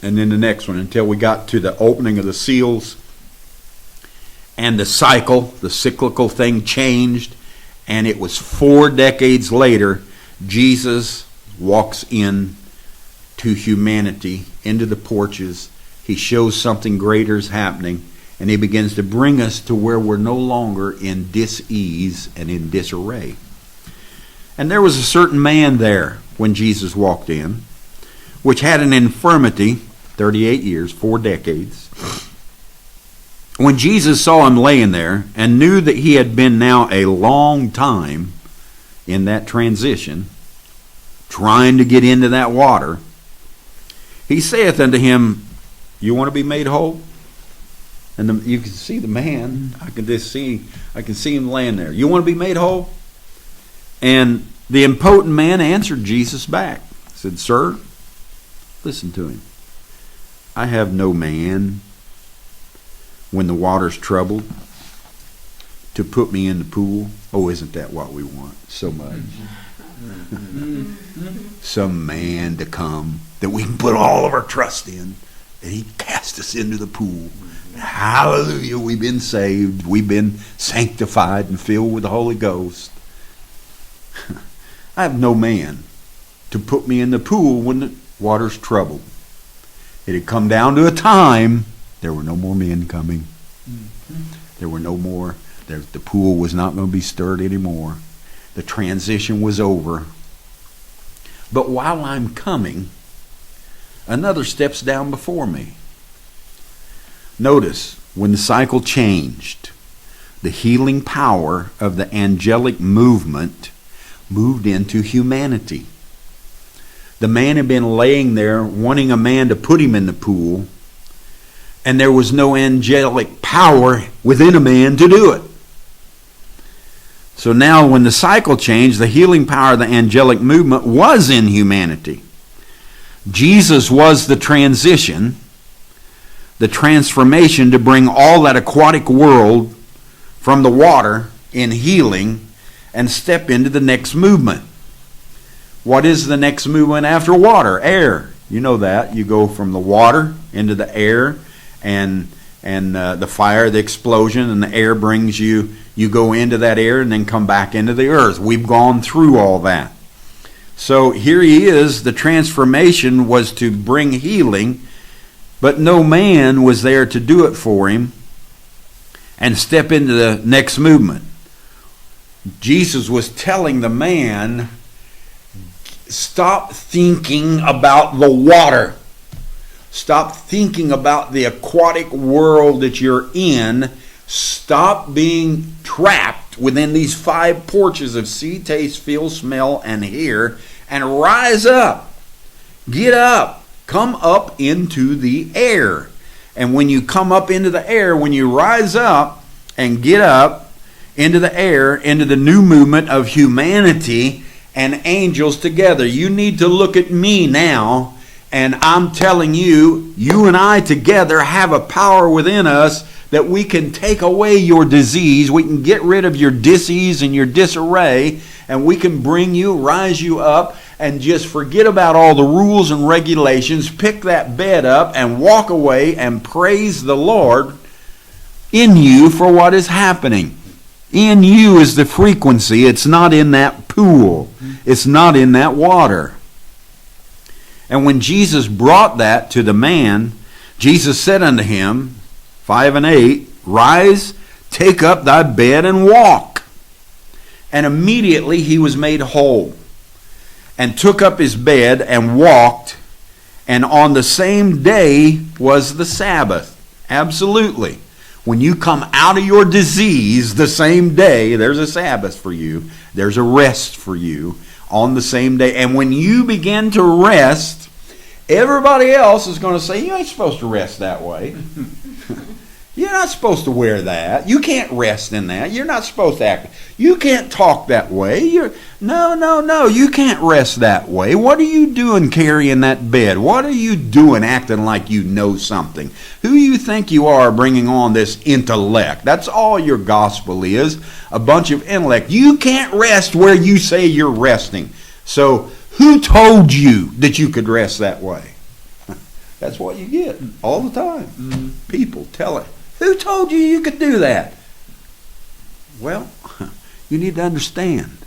And then the next one until we got to the opening of the seals. And the cycle, the cyclical thing changed. And it was 4 decades later, Jesus walks in to humanity, into the porches. He shows something greater is happening. And he begins to bring us to where we're no longer in dis-ease and in disarray. And there was a certain man there when Jesus walked in, which had an infirmity, 38 years, 4 decades. When Jesus saw him laying there and knew that he had been now a long time in that transition, trying to get into that water, he saith unto him, you want to be made whole? And you can see the man. I can see him laying there. You want to be made whole? And the impotent man answered Jesus back. Said, sir, listen to him. I have no man when the water's troubled to put me in the pool. Oh, isn't that what we want so much? Some man to come that we can put all of our trust in, and he cast us into the pool. Hallelujah, we've been saved, we've been sanctified and filled with the Holy Ghost. I have no man to put me in the pool when the water's troubled. It had come down to a time there were no more men coming. There were no more. The pool was not going to be stirred anymore. The transition was over. But while I'm coming, another steps down before me. Notice, when the cycle changed, the healing power of the angelic movement moved into humanity. The man had been laying there wanting a man to put him in the pool, and there was no angelic power within a man to do it. So now when the cycle changed, the healing power of the angelic movement was in humanity. Jesus was the transition, the transformation to bring all that aquatic world from the water in healing and step into the next movement. What is the next movement after water? Air. You know that. You go from the water into the air, and the fire, the explosion, and the air brings you go into that air and then come back into the earth. We've gone through all that. So here he is. The transformation was to bring healing, but no man was there to do it for him and step into the next movement. Jesus was telling the man, stop thinking about the water. Stop thinking about the aquatic world that you're in. Stop being trapped within these 5 porches of see, taste, feel, smell, and hear, and rise up. Get up. Come up into the air. And when you come up into the air, when you rise up and get up into the air, into the new movement of humanity and angels together, you need to look at me now And I'm telling you, you and I together have a power within us that we can take away your disease. We can get rid of your dis-ease and your disarray, and we can bring you, rise you up, and just forget about all the rules and regulations, pick that bed up and walk away and praise the Lord in you for what is happening. In you is the frequency. It's not in that pool. It's not in that water. And when Jesus brought that to the man, Jesus said unto him, 5 and 8, Rise, take up thy bed and walk. And immediately he was made whole, and took up his bed and walked, and on the same day was the Sabbath. Absolutely. When you come out of your disease the same day, there's a Sabbath for you. There's a rest for you on the same day. And when you begin to rest, everybody else is going to say, you ain't supposed to rest that way. You're not supposed to wear that. You can't rest in that. You're not supposed to act. You can't talk that way. No. You can't rest that way. What are you doing carrying that bed? What are you doing acting like you know something? Who you think you are bringing on this intellect? That's all your gospel is, a bunch of intellect. You can't rest where you say you're resting. So who told you that you could rest that way? That's what you get all the time. People tell it. Who told you you could do that? Well, you need to understand.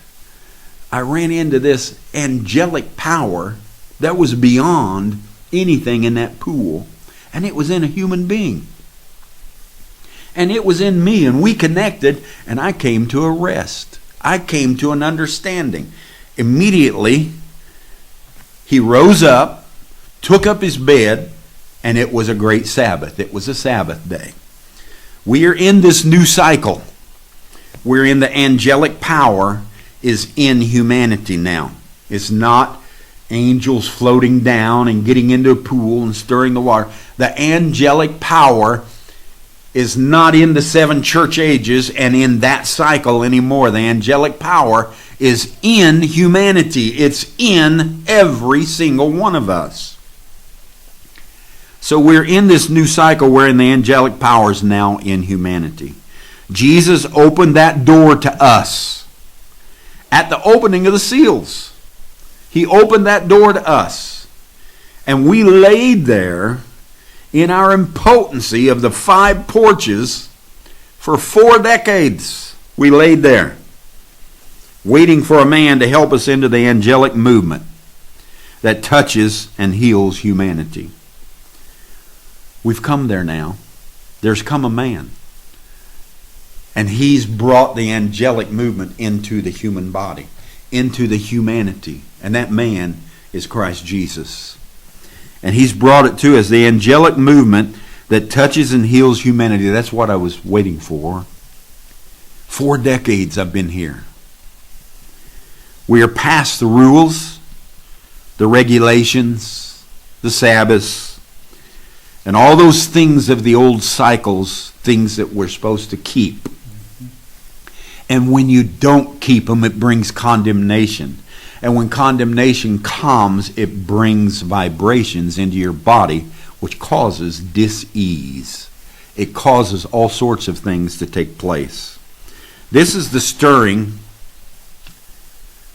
I ran into this angelic power that was beyond anything in that pool, and it was in a human being. And it was in me, and we connected, and I came to a rest. I came to an understanding. Immediately, he rose up, took up his bed, and it was a great Sabbath. It was a Sabbath day. We are in this new cycle. We're in the angelic power is in humanity now. It's not angels floating down and getting into a pool and stirring the water. The angelic power is not in the 7 church ages and in that cycle anymore. The angelic power is in humanity. It's in every single one of us. So we're in this new cycle wherein the angelic power is now in humanity. Jesus opened that door to us at the opening of the seals. He opened that door to us. And we laid there in our impotency of the 5 porches for 4 decades. We laid there, waiting for a man to help us into the angelic movement that touches and heals humanity. We've come there now. There's come a man. And he's brought the angelic movement into the human body, into the humanity. And that man is Christ Jesus. And he's brought it to us, the angelic movement that touches and heals humanity. That's what I was waiting for. 4 decades I've been here. We are past the rules, the regulations, the Sabbaths, and all those things of the old cycles, things that we're supposed to keep. And when you don't keep them, it brings condemnation. And when condemnation comes, it brings vibrations into your body, which causes dis-ease. It causes all sorts of things to take place. This is the stirring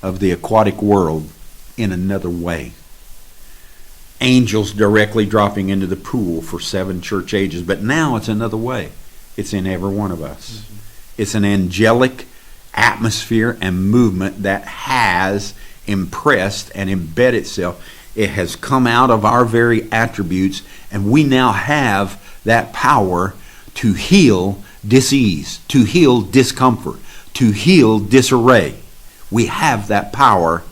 of the aquatic world in another way. Angels directly dropping into the pool for 7 church ages. But now it's another way. It's in every one of us. It's an angelic atmosphere and movement that has impressed and embedded itself. It has come out of our very attributes, and we now have that power to heal dis-ease, to heal discomfort, to heal disarray. We have that power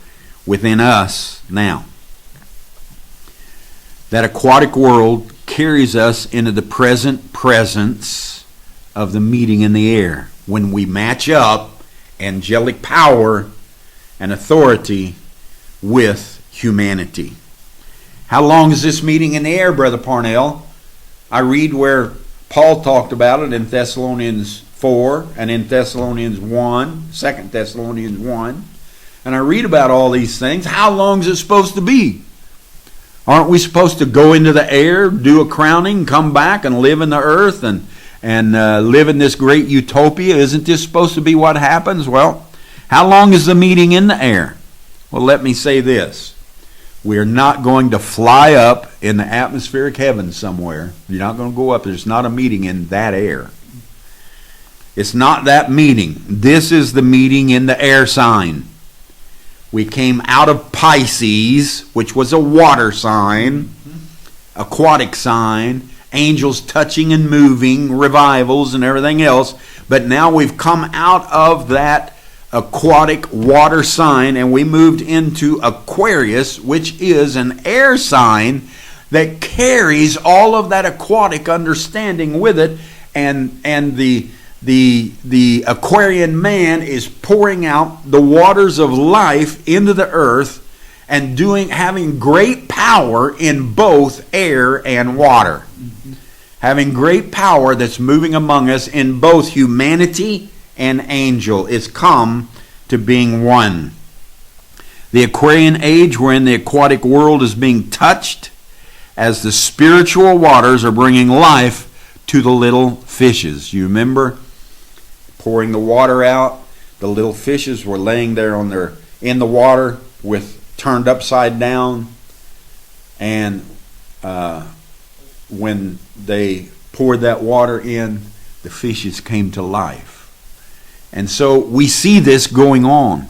within us now. That aquatic world carries us into the present presence of the meeting in the air. When we match up angelic power and authority with humanity. How long is this meeting in the air, Brother Parnell? I read where Paul talked about it in Thessalonians 4 and in Thessalonians 1, 2 Thessalonians 1. And I read about all these things. How long is it supposed to be? Aren't we supposed to go into the air, do a crowning, come back and live in the earth and live in this great utopia? Isn't this supposed to be what happens? Well, how long is the meeting in the air? Well, let me say this. We're not going to fly up in the atmospheric heaven somewhere. You're not going to go up. There's not a meeting in that air. It's not that meeting. This is the meeting in the air sign. We came out of Pisces, which was a water sign, aquatic sign, angels touching and moving, revivals and everything else. But now we've come out of that aquatic water sign and we moved into Aquarius, which is an air sign that carries all of that aquatic understanding with it, and the Aquarian man is pouring out the waters of life into the earth and having great power in both air and water. Having great power that's moving among us in both humanity and angel. It's come to being one. The Aquarian age, wherein the aquatic world is being touched as the spiritual waters are bringing life to the little fishes. You remember pouring the water out? The little fishes were laying there in the water turned upside down, and when they poured that water in, the fishes came to life. And so we see this going on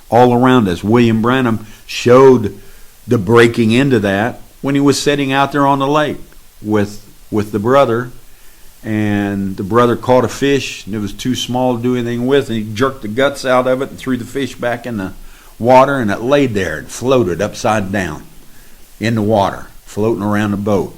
all around us. William Branham showed the breaking into that when he was sitting out there on the lake with the brother, and the brother caught a fish and it was too small to do anything with, and he jerked the guts out of it and threw the fish back in the water, and it laid there and floated upside down in the water, floating around the boat.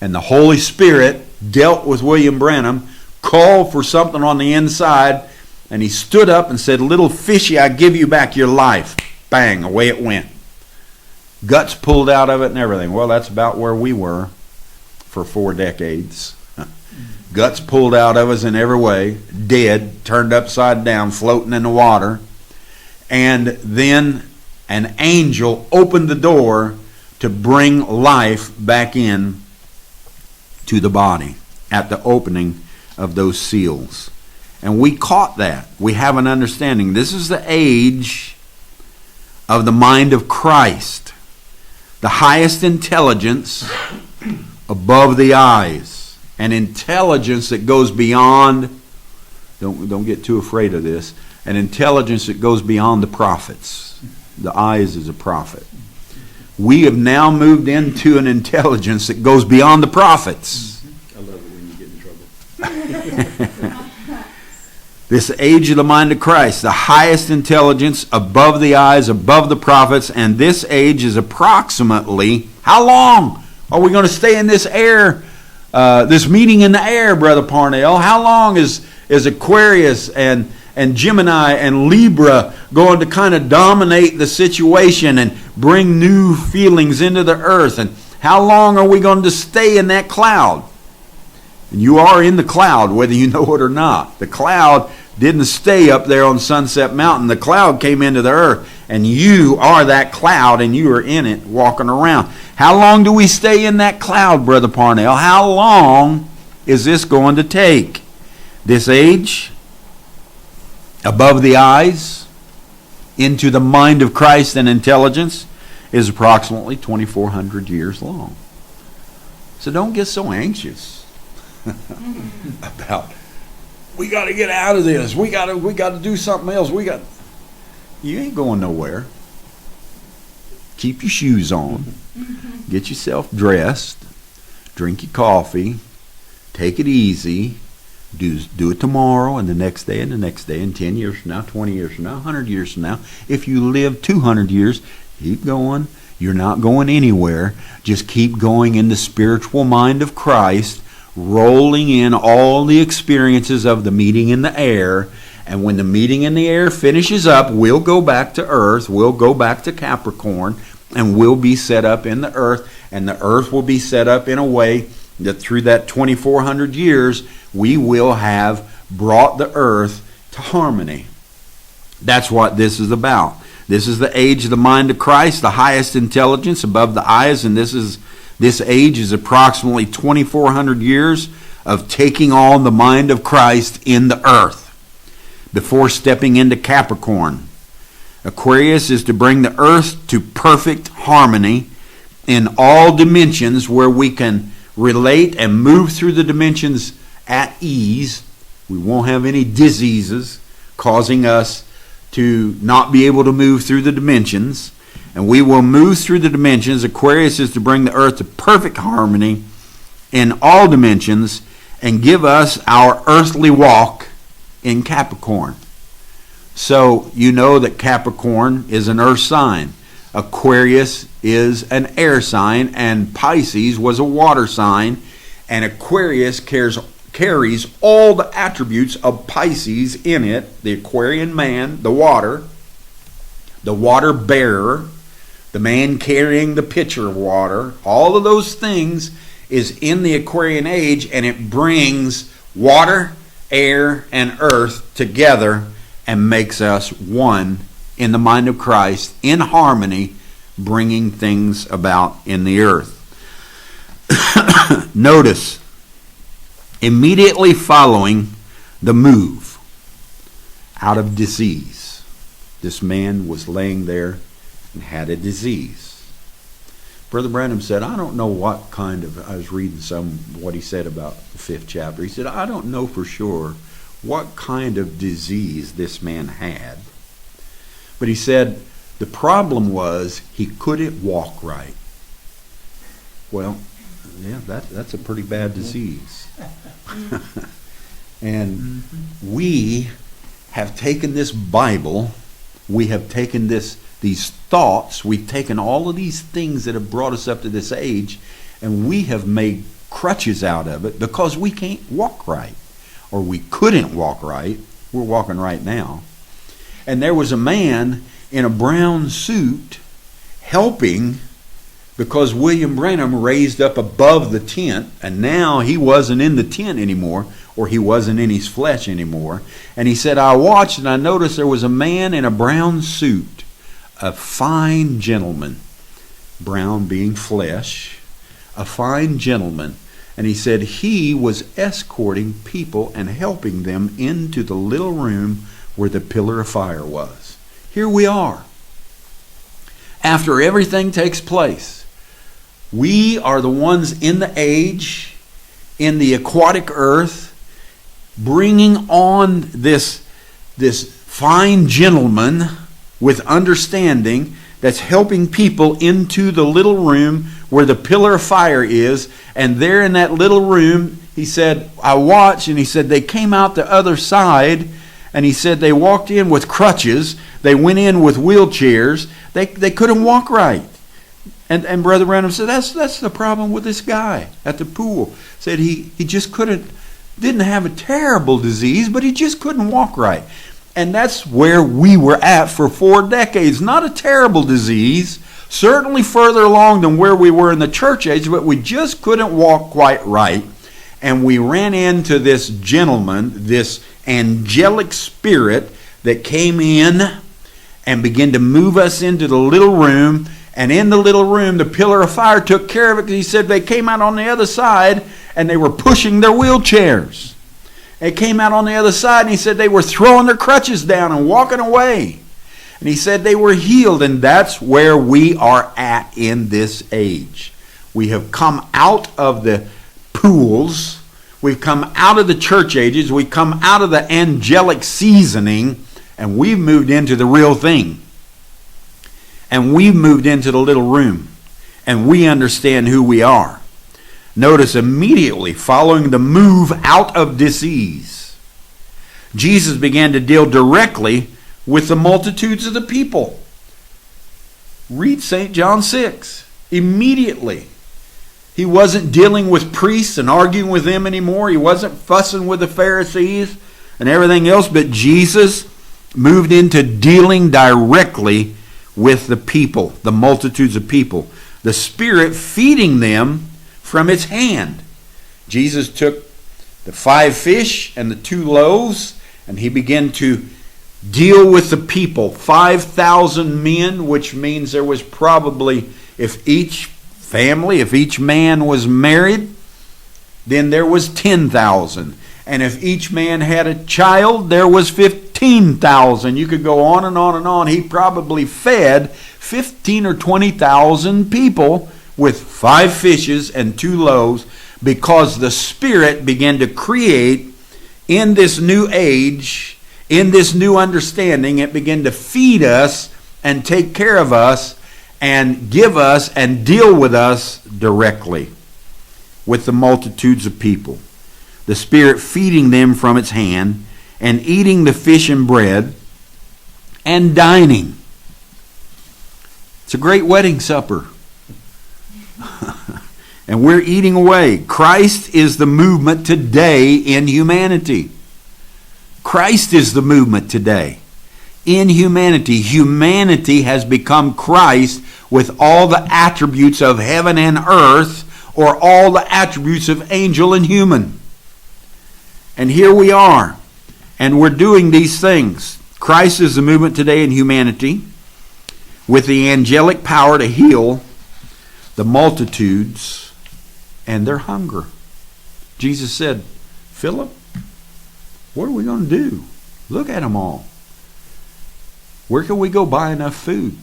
And the Holy Spirit dealt with William Branham, called for something on the inside, and he stood up and said, "Little fishy, I give you back your life." Bang, away it went. Guts pulled out of it and everything. Well, that's about where we were for 4 decades. Guts pulled out of us in every way, dead, turned upside down, floating in the water. And then an angel opened the door to bring life back in to the body at the opening of those seals. And we caught that. We have an understanding. This is the age of the mind of Christ. The highest intelligence above the eyes. An intelligence that goes beyond, don't get too afraid of this, an intelligence that goes beyond the prophets. The eyes is a prophet. We have now moved into an intelligence that goes beyond the prophets. I love it when you get in trouble. This age of the mind of Christ, the highest intelligence above the eyes, above the prophets, and this age is approximately, how long are we going to stay in this air, this meeting in the air, Brother Parnell? How long is Aquarius and Gemini and Libra going to kind of dominate the situation and bring new feelings into the earth? And how long are we going to stay in that cloud? And you are in the cloud, whether you know it or not. The cloud didn't stay up there on Sunset Mountain. The cloud came into the earth, and you are that cloud, and you are in it, walking around. How long do we stay in that cloud, Brother Parnell? How long is this going to take? This age, above the eyes, into the mind of Christ and intelligence, is approximately 2,400 years long. So don't get so anxious about, we got to get out of this. We got to do something else. You ain't going nowhere. Keep your shoes on. Get yourself dressed. Drink your coffee. Take it easy. Do it tomorrow and the next day and the next day and 10 years from now, 20 years from now, 100 years from now. If you live 200 years, keep going. You're not going anywhere. Just keep going in the spiritual mind of Christ, rolling in all the experiences of the meeting in the air. And when the meeting in the air finishes up, we'll go back to earth. We'll go back to Capricorn, and we'll be set up in the earth. And the earth will be set up in a way that through that 2,400 years, we will have brought the earth to harmony. That's what this is about. This is the age of the mind of Christ, the highest intelligence above the eyes, and this age is approximately 2,400 years of taking on the mind of Christ in the earth before stepping into Capricorn. Aquarius is to bring the earth to perfect harmony in all dimensions, where we can relate and move through the dimensions at ease. We won't have any diseases causing us to not be able to move through the dimensions, and we will move through the dimensions. Aquarius is to bring the earth to perfect harmony in all dimensions and give us our earthly walk in Capricorn. So you know that Capricorn is an earth sign, Aquarius is an air sign, and Pisces was a water sign, and Aquarius carries all the attributes of Pisces in it: the Aquarian man, the water bearer, the man carrying the pitcher of water. All of those things is in the Aquarian age, and it brings water, air, and earth together and makes us one in the mind of Christ, in harmony, bringing things about in the earth. Notice, immediately following the move out of disease, this man was laying there and had a disease. Brother Branham said, I don't know what kind of, I was reading what he said about the 5th chapter. He said, I don't know for sure what kind of disease this man had. But he said the problem was he couldn't walk right. Well, yeah, that's a pretty bad disease. And we have taken this Bible, we have taken these thoughts, we've taken all of these things that have brought us up to this age, and we have made crutches out of it because we can't walk right. Or we couldn't walk right. We're walking right now. And there was a man in a brown suit helping, because William Branham raised up above the tent, and now he wasn't in the tent anymore, or he wasn't in his flesh anymore. And he said, I watched and I noticed there was a man in a brown suit, a fine gentleman, brown being flesh, a fine gentleman. And he said he was escorting people and helping them into the little room where the pillar of fire was. Here we are. After everything takes place, we are the ones in the age, in the aquatic earth, bringing on this fine gentleman with understanding that's helping people into the little room where the pillar of fire is. And there in that little room, he said, I watched, and he said they came out the other side, and he said they walked in with crutches, they went in with wheelchairs, they couldn't walk right. And Brother Branham said, that's the problem with this guy at the pool. Said he just didn't have a terrible disease, but he just couldn't walk right. And that's where we were at for 4 decades. Not a terrible disease, certainly further along than where we were in the church age, but we just couldn't walk quite right. And we ran into this gentleman, this angelic spirit that came in and began to move us into the little room. And in the little room, the pillar of fire took care of it, because he said they came out on the other side and they were pushing their wheelchairs. They came out on the other side, and he said they were throwing their crutches down and walking away. And he said they were healed, and that's where we are at in this age. We have come out of the pools. We've come out of the church ages. We've come out of the angelic seasoning, and we've moved into the real thing. And we've moved into the little room, and we understand who we are. Notice, immediately following the move out of disease, Jesus began to deal directly with the multitudes of the people. Read St. John 6. Immediately. He wasn't dealing with priests and arguing with them anymore. He wasn't fussing with the Pharisees and everything else, but Jesus moved into dealing directly with the people, the multitudes of people. The Spirit feeding them from its hand. Jesus took the 5 fish and the 2 loaves, and he began to deal with the people. 5,000 men, which means there was probably, if each family, if each man was married, then there was 10,000. And if each man had a child, there was 15,000. You could go on and on and on. He probably fed 15 or 20,000 people with 5 fishes and 2 loaves, because the Spirit began to create in this new age, in this new understanding. It began to feed us and take care of us and give us and deal with us directly with the multitudes of people. The Spirit feeding them from its hand and eating the fish and bread and dining. It's a great wedding supper. And we're eating away. Christ is the movement today in humanity. Christ is the movement today in humanity. Humanity has become Christ with all the attributes of heaven and earth, or all the attributes of angel and human. And here we are, and we're doing these things. Christ is the movement today in humanity, with the angelic power to heal the multitudes and their hunger. Jesus said, Philip, what are we going to do? Look at them all. Where can we go buy enough food?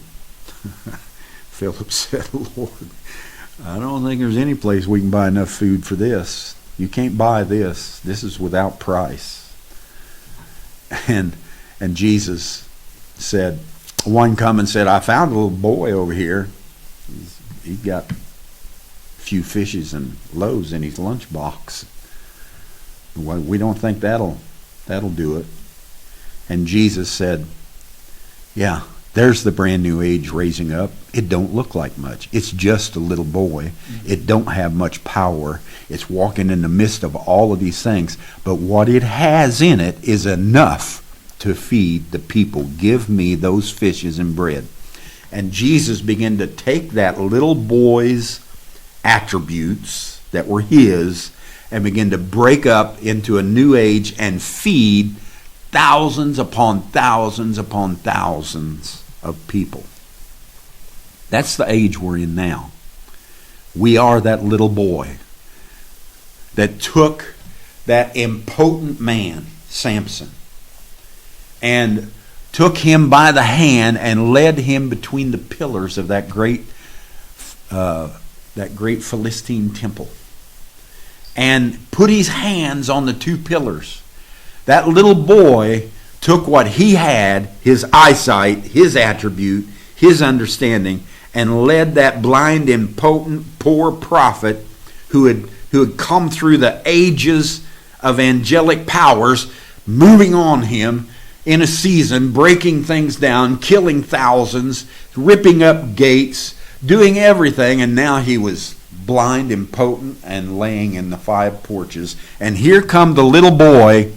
Philip said, Lord, I don't think there's any place we can buy enough food for this. You can't buy this. This is without price. And Jesus said, one come and said, I found a little boy over here. He's got a few fishes and loaves in his lunchbox. Well, we don't think that'll do it. And Jesus said, yeah, there's the brand new age raising up. It don't look like much. It's just a little boy. It don't have much power. It's walking in the midst of all of these things. But what it has in it is enough to feed the people. Give me those fishes and bread. And Jesus began to take that little boy's attributes that were his and begin to break up into a new age and feed thousands upon thousands upon thousands of people. That's the age we're in now. We are that little boy that took that impotent man, Samson, and took him by the hand and led him between the pillars of that great Philistine temple, and put his hands on the 2 pillars. That little boy took what he had, his eyesight, his attribute, his understanding, and led that blind, impotent, poor prophet who had come through the ages of angelic powers, moving on him in a season, breaking things down, killing thousands, ripping up gates, doing everything, and now he was blind, impotent, and laying in the 5 porches. And here come the little boy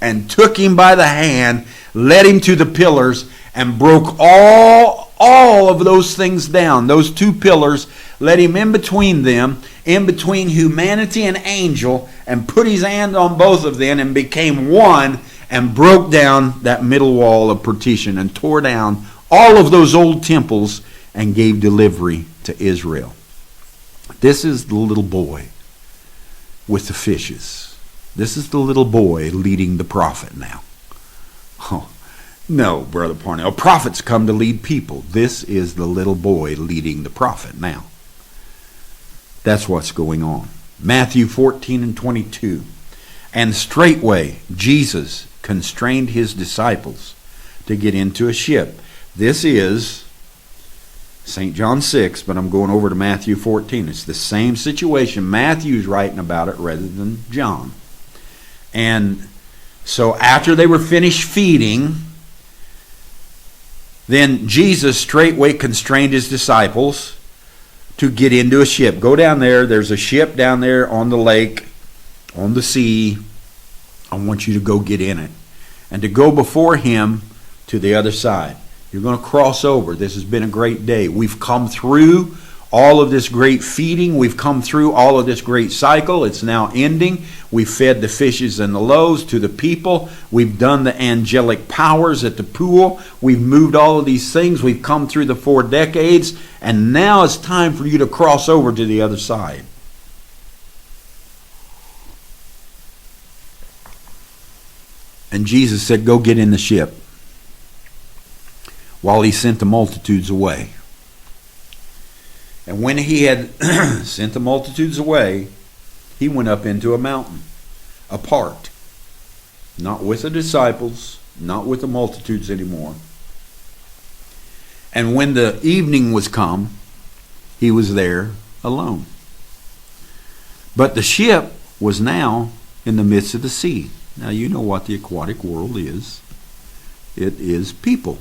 and took him by the hand, led him to the pillars, and broke all of those things down. Those 2 pillars, led him in between them, in between humanity and angel, and put his hand on both of them and became one, and broke down that middle wall of partition and tore down all of those old temples and gave delivery to Israel. This is the little boy with the fishes. This is the little boy leading the prophet now. Oh, no, Brother Parnell. Prophets come to lead people. This is the little boy leading the prophet now. That's what's going on. Matthew 14 and 22. And straightway Jesus constrained his disciples to get into a ship. This is St. John 6, but I'm going over to Matthew 14. It's the same situation. Matthew's writing about it rather than John. And so after they were finished feeding, then Jesus straightway constrained his disciples to get into a ship. Go down there. There's a ship down there on the lake, on the sea. I want you to go get in it. And to go before him to the other side. You're going to cross over. This has been a great day. We've come through all of this great feeding. We've come through all of this great cycle. It's now ending. We've fed the fishes and the loaves to the people. We've done the angelic powers at the pool. We've moved all of these things. We've come through the 4 decades. And now it's time for you to cross over to the other side. And Jesus said, go get in the ship, while he sent the multitudes away. And when he had sent the multitudes away, he went up into a mountain, apart, not with the disciples, not with the multitudes anymore. And when the evening was come, he was there alone. But the ship was now in the midst of the sea. Now you know what the aquatic world is. It is people.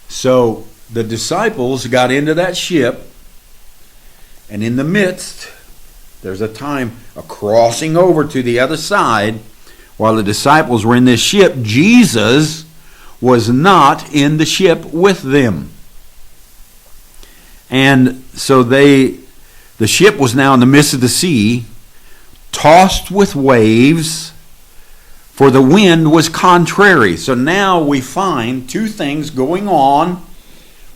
So the disciples got into that ship, and in the midst, there's a time, a crossing over to the other side. While the disciples were in this ship, Jesus was not in the ship with them. And so the ship was now in the midst of the sea, tossed with waves, for the wind was contrary. So now we find 2 things going on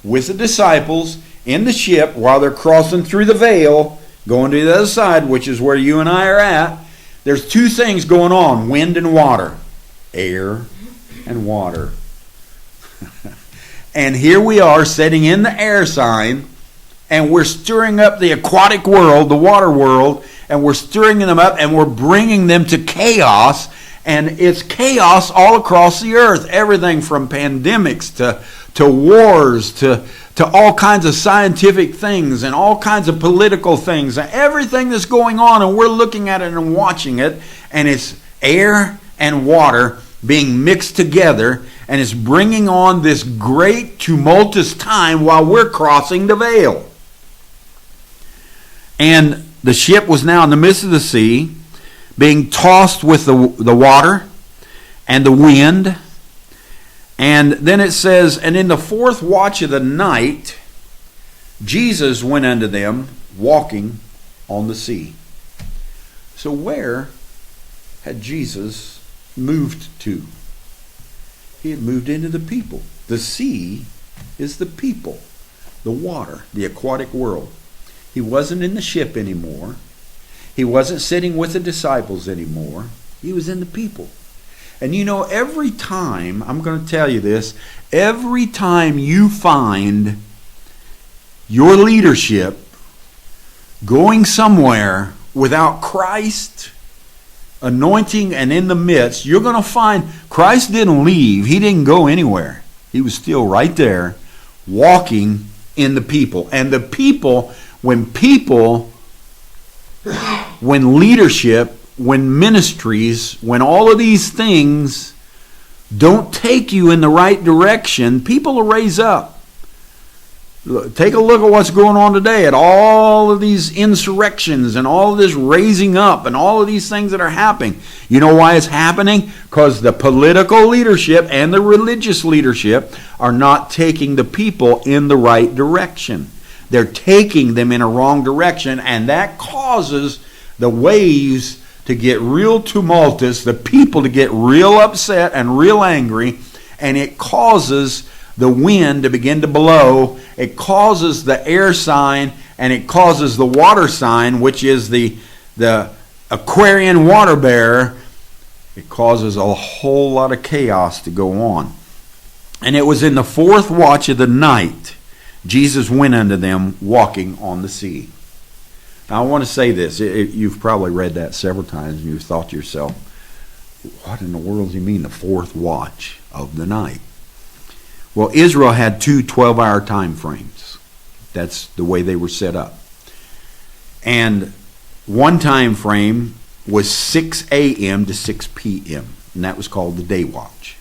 with the disciples in the ship while they're crossing through the veil, going to the other side, which is where you and I are at. There's 2 things going on: wind and water. Air and water. And here we are sitting in the air sign, and we're stirring up the aquatic world, the water world, and we're stirring them up, and we're bringing them to chaos. And it's chaos all across the earth. Everything from pandemics to wars to all kinds of scientific things and all kinds of political things. Everything that's going on, and we're looking at it and watching it. And it's air and water being mixed together, and it's bringing on this great tumultuous time while we're crossing the veil. And the ship was now in the midst of the sea, being tossed with the water and the wind. And then it says, and in the 4th watch of the night, Jesus went unto them, walking on the sea. So where had Jesus moved to? He had moved into the people. The sea is the people, the water, the aquatic world. He wasn't in the ship anymore. He wasn't sitting with the disciples anymore. He was in the people. And you know, every time, I'm going to tell you this, every time you find your leadership going somewhere without Christ anointing and in the midst, you're going to find Christ didn't leave. He didn't go anywhere. He was still right there walking in the people. And the people, when leadership, when ministries, when all of these things don't take you in the right direction, people will raise up. Take a look at what's going on today, at all of these insurrections and all of this raising up and all of these things that are happening. You know why it's happening? Because the political leadership and the religious leadership are not taking the people in the right direction. They're taking them in a wrong direction, and that causes the waves to get real tumultuous, the people to get real upset and real angry, and it causes the wind to begin to blow. It causes the air sign, and it causes the water sign, which is the Aquarian water bearer. It causes a whole lot of chaos to go on. And it was in the 4th watch of the night, Jesus went unto them walking on the sea. Now I want to say this. You've probably read that several times, and you've thought to yourself, what in the world do you mean the 4th watch of the night? Well, Israel had 2 12-hour time frames. That's the way they were set up. And one time frame was 6 a.m. to 6 p.m., and that was called the day watch.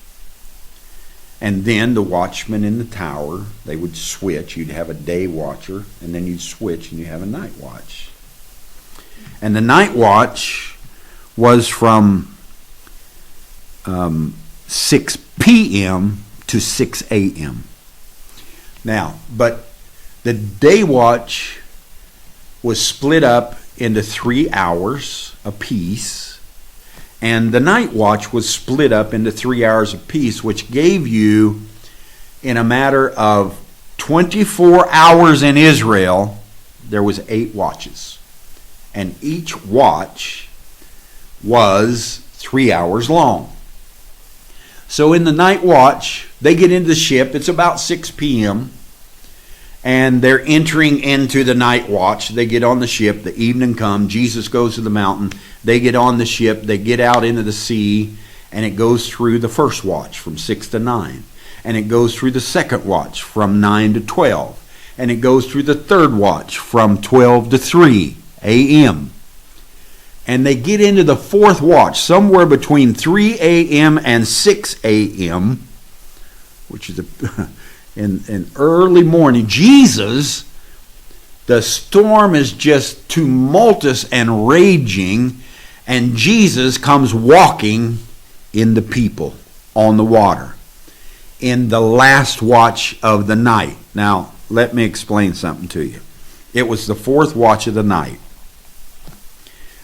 And then the watchmen in the tower, they would switch. You'd have a day watcher, and then you'd switch, and you'd have a night watch. And the night watch was from 6 p.m. to 6 a.m. Now, but The day watch was split up into 3 hours apiece, and the night watch was split up into 3 hours apiece, which gave you, in a matter of 24 hours in Israel, there was 8 watches. And each watch was 3 hours long. So in the night watch, they get into the ship. It's about 6 p.m., and they're entering into the night watch. They get on the ship. The evening comes. Jesus goes to the mountain. They get on the ship. They get out into the sea, and it goes through the first watch from 6 to 9. And it goes through the second watch from 9 to 12. And it goes through the third watch from 12 to 3 a.m. And they get into the fourth watch somewhere between 3 a.m. and 6 a.m., which is in early morning. Jesus, the storm is just tumultuous and raging, and Jesus comes walking in the people on the water in the last watch of the night. Now, let me explain something to you. It was the fourth watch of the night.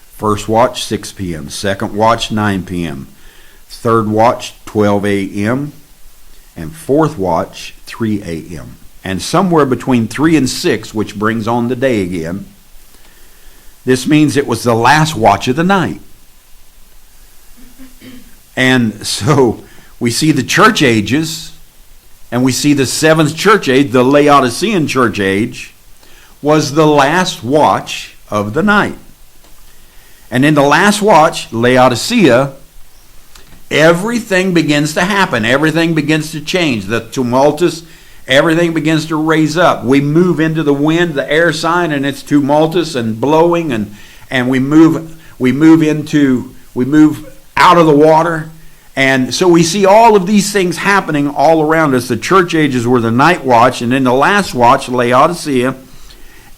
First watch, 6 p.m. Second watch, 9 p.m. Third watch, 12 a.m. And fourth watch, 3 a.m. And somewhere between 3 and 6, which brings on the day again, this means it was the last watch of the night. And so we see the church ages, and we see the seventh church age, the Laodicean church age, was the last watch of the night. And in the last watch, Laodicea, everything begins to happen. Everything begins to change. The tumultuous, everything begins to raise up. We move into the wind, the air sign, and it's tumultuous and blowing, and we move out of the water. And so we see all of these things happening all around us. The church ages were the night watch, and in the last watch, Laodicea,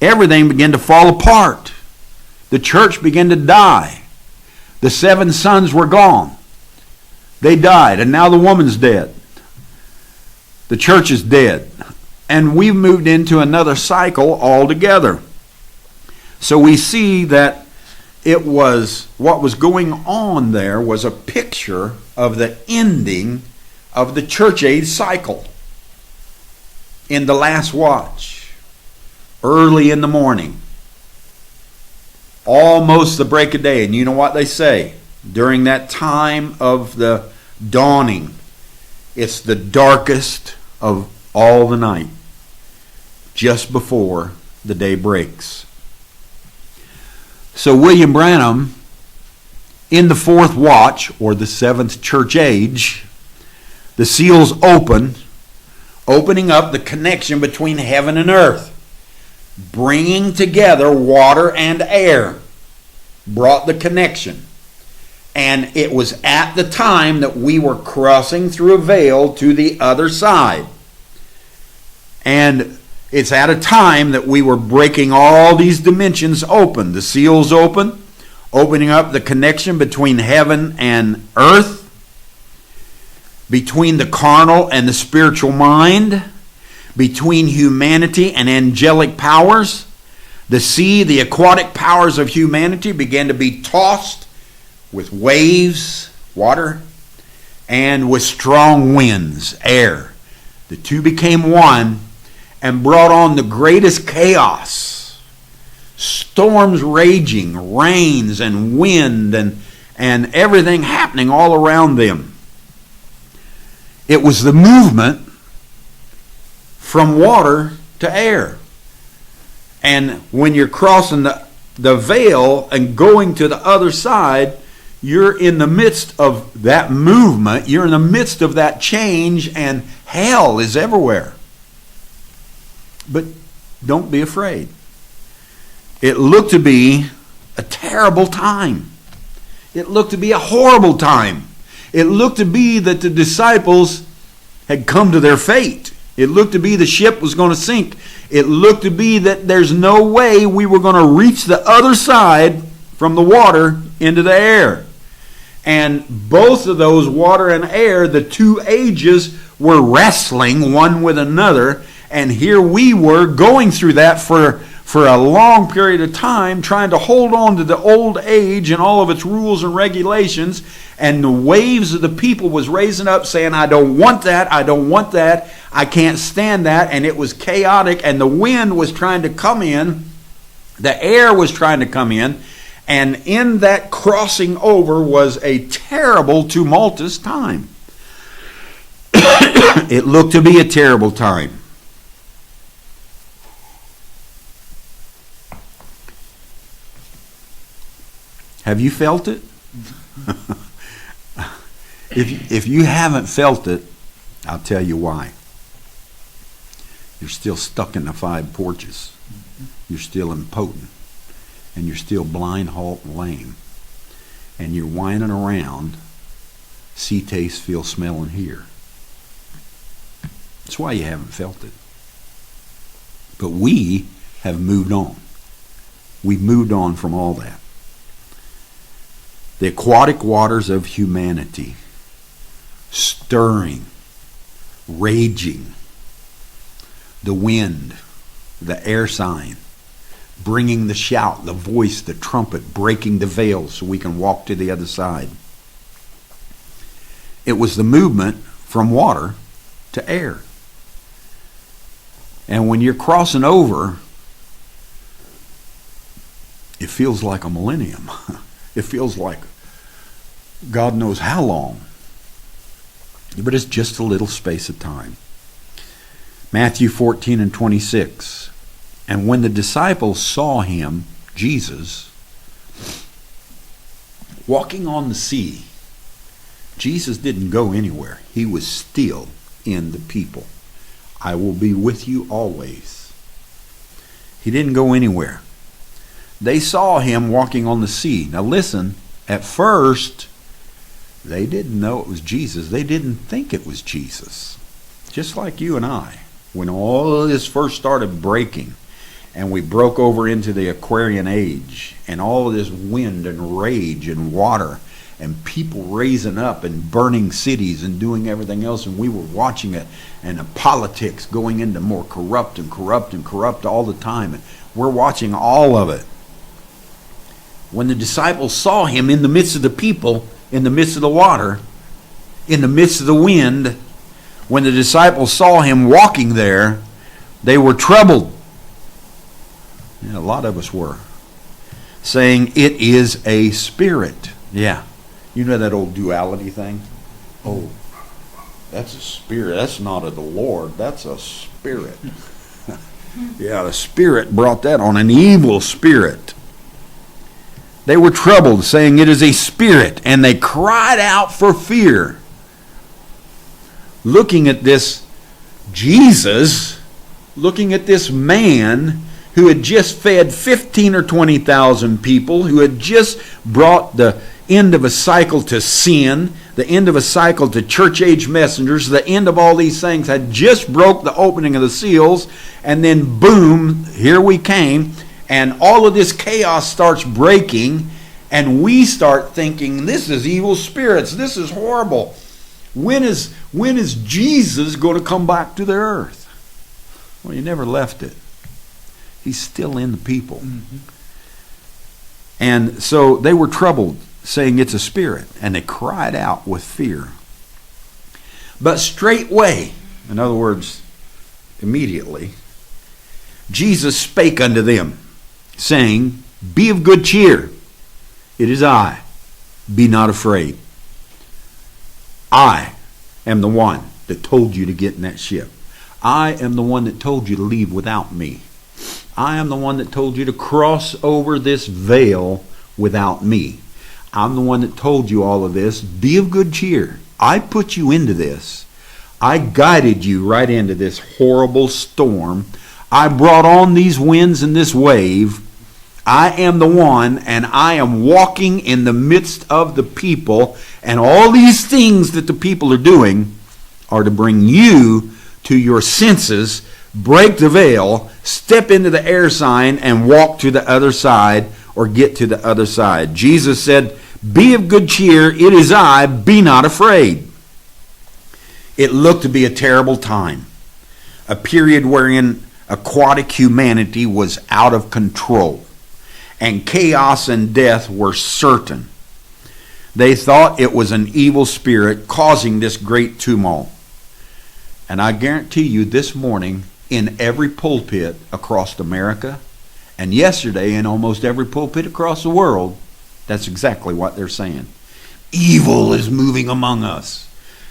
everything began to fall apart. The church began to die. The 7 sons were gone. They died, and now the woman's dead. The church is dead. And we've moved into another cycle altogether. So we see that it was, what was going on there was a picture of the ending of the church age cycle. In the last watch, early in the morning, almost the break of day. And you know what they say? During that time of the dawning, it's the darkest of all the night, just before the day breaks. So William Branham, in the fourth watch, or the seventh church age, the seals open, opening up the connection between heaven and earth, bringing together water and air, brought the connection. And it was at the time that we were crossing through a veil to the other side. And it's at a time that we were breaking all these dimensions open. The seals open, opening up the connection between heaven and earth, between the carnal and the spiritual mind, between humanity and angelic powers. The sea, the aquatic powers of humanity began to be tossed with waves, water, and with strong winds, air. The two became one and brought on the greatest chaos. Storms raging, rains and wind and everything happening all around them. It was the movement from water to air. And when you're crossing the veil and going to the other side, you're in the midst of that movement. You're in the midst of that change, and hell is everywhere. But don't be afraid. It looked to be a terrible time. It looked to be a horrible time. It looked to be that the disciples had come to their fate. It looked to be the ship was going to sink. It looked to be that there's no way we were going to reach the other side from the water into the air. And both of those, water and air, the two ages, were wrestling one with another. And here we were going through that for a long period of time, trying to hold on to the old age and all of its rules and regulations. And the waves of the people was raising up saying, I don't want that, I don't want that, I can't stand that. And it was chaotic, and the wind was trying to come in, the air was trying to come in, and in that crossing over was a terrible, tumultuous time. It looked to be a terrible time. Have you felt it? If you haven't felt it, I'll tell you why. You're still stuck in the 5 porches. You're still impotent. And you're still blind, halt, and lame. And you're whining around, see, taste, feel, smell, and hear. That's why you haven't felt it. But we have moved on. We've moved on from all that. The aquatic waters of humanity, stirring, raging, the wind, the air sign, bringing the shout, the voice, the trumpet, breaking the veil so we can walk to the other side. It was the movement from water to air. And when you're crossing over, it feels like a millennium. It feels like God knows how long. But it's just a little space of time. Matthew 14 and 26. And when the disciples saw him, Jesus, walking on the sea, Jesus didn't go anywhere. He was still in the people. I will be with you always. He didn't go anywhere. They saw him walking on the sea. Now listen, at first, they didn't know it was Jesus. They didn't think it was Jesus. Just like you and I. When all of this first started breaking, and we broke over into the Aquarian age, and all of this wind and rage and water, and people raising up and burning cities and doing everything else, and we were watching it, and the politics going into more corrupt and corrupt and corrupt all the time, and we're watching all of it. When the disciples saw him in the midst of the people, in the midst of the water, in the midst of the wind, when the disciples saw him walking there, they were troubled. Yeah, a lot of us were. Saying, it is a spirit. Yeah. You know that old duality thing? Oh, that's a spirit. That's not of the Lord. That's a spirit. Yeah, the spirit brought that on, an evil spirit. They were troubled, saying, it is a spirit. And they cried out for fear. Looking at this Jesus, looking at this man who had just fed 15 or 20,000 people, who had just brought the end of a cycle to sin, the end of a cycle to church-age messengers, the end of all these things, had just broke the opening of the seals, and then boom, here we came, and all of this chaos starts breaking, and we start thinking, this is evil spirits, this is horrible. When is Jesus going to come back to the earth? Well, he never left it. He's still in the people. Mm-hmm. And so they were troubled, saying it's a spirit, and they cried out with fear. But straightway, in other words, immediately, Jesus spake unto them, saying, be of good cheer. It is I. Be not afraid. I am the one that told you to get in that ship. I am the one that told you to leave without me. I am the one that told you to cross over this veil without me. I'm the one that told you all of this. Be of good cheer. I put you into this. I guided you right into this horrible storm. I brought on these winds and this wave. I am the one, and I am walking in the midst of the people, and all these things that the people are doing are to bring you to your senses, break the veil, step into the air sign, and walk to the other side, or get to the other side. Jesus said, be of good cheer, it is I, be not afraid. It looked to be a terrible time. a period wherein aquatic humanity was out of control, and chaos and death were certain. They thought it was an evil spirit causing this great tumult. And I guarantee you this morning, in every pulpit across America, and yesterday in almost every pulpit across the world, that's exactly what they're saying. Evil is moving among us.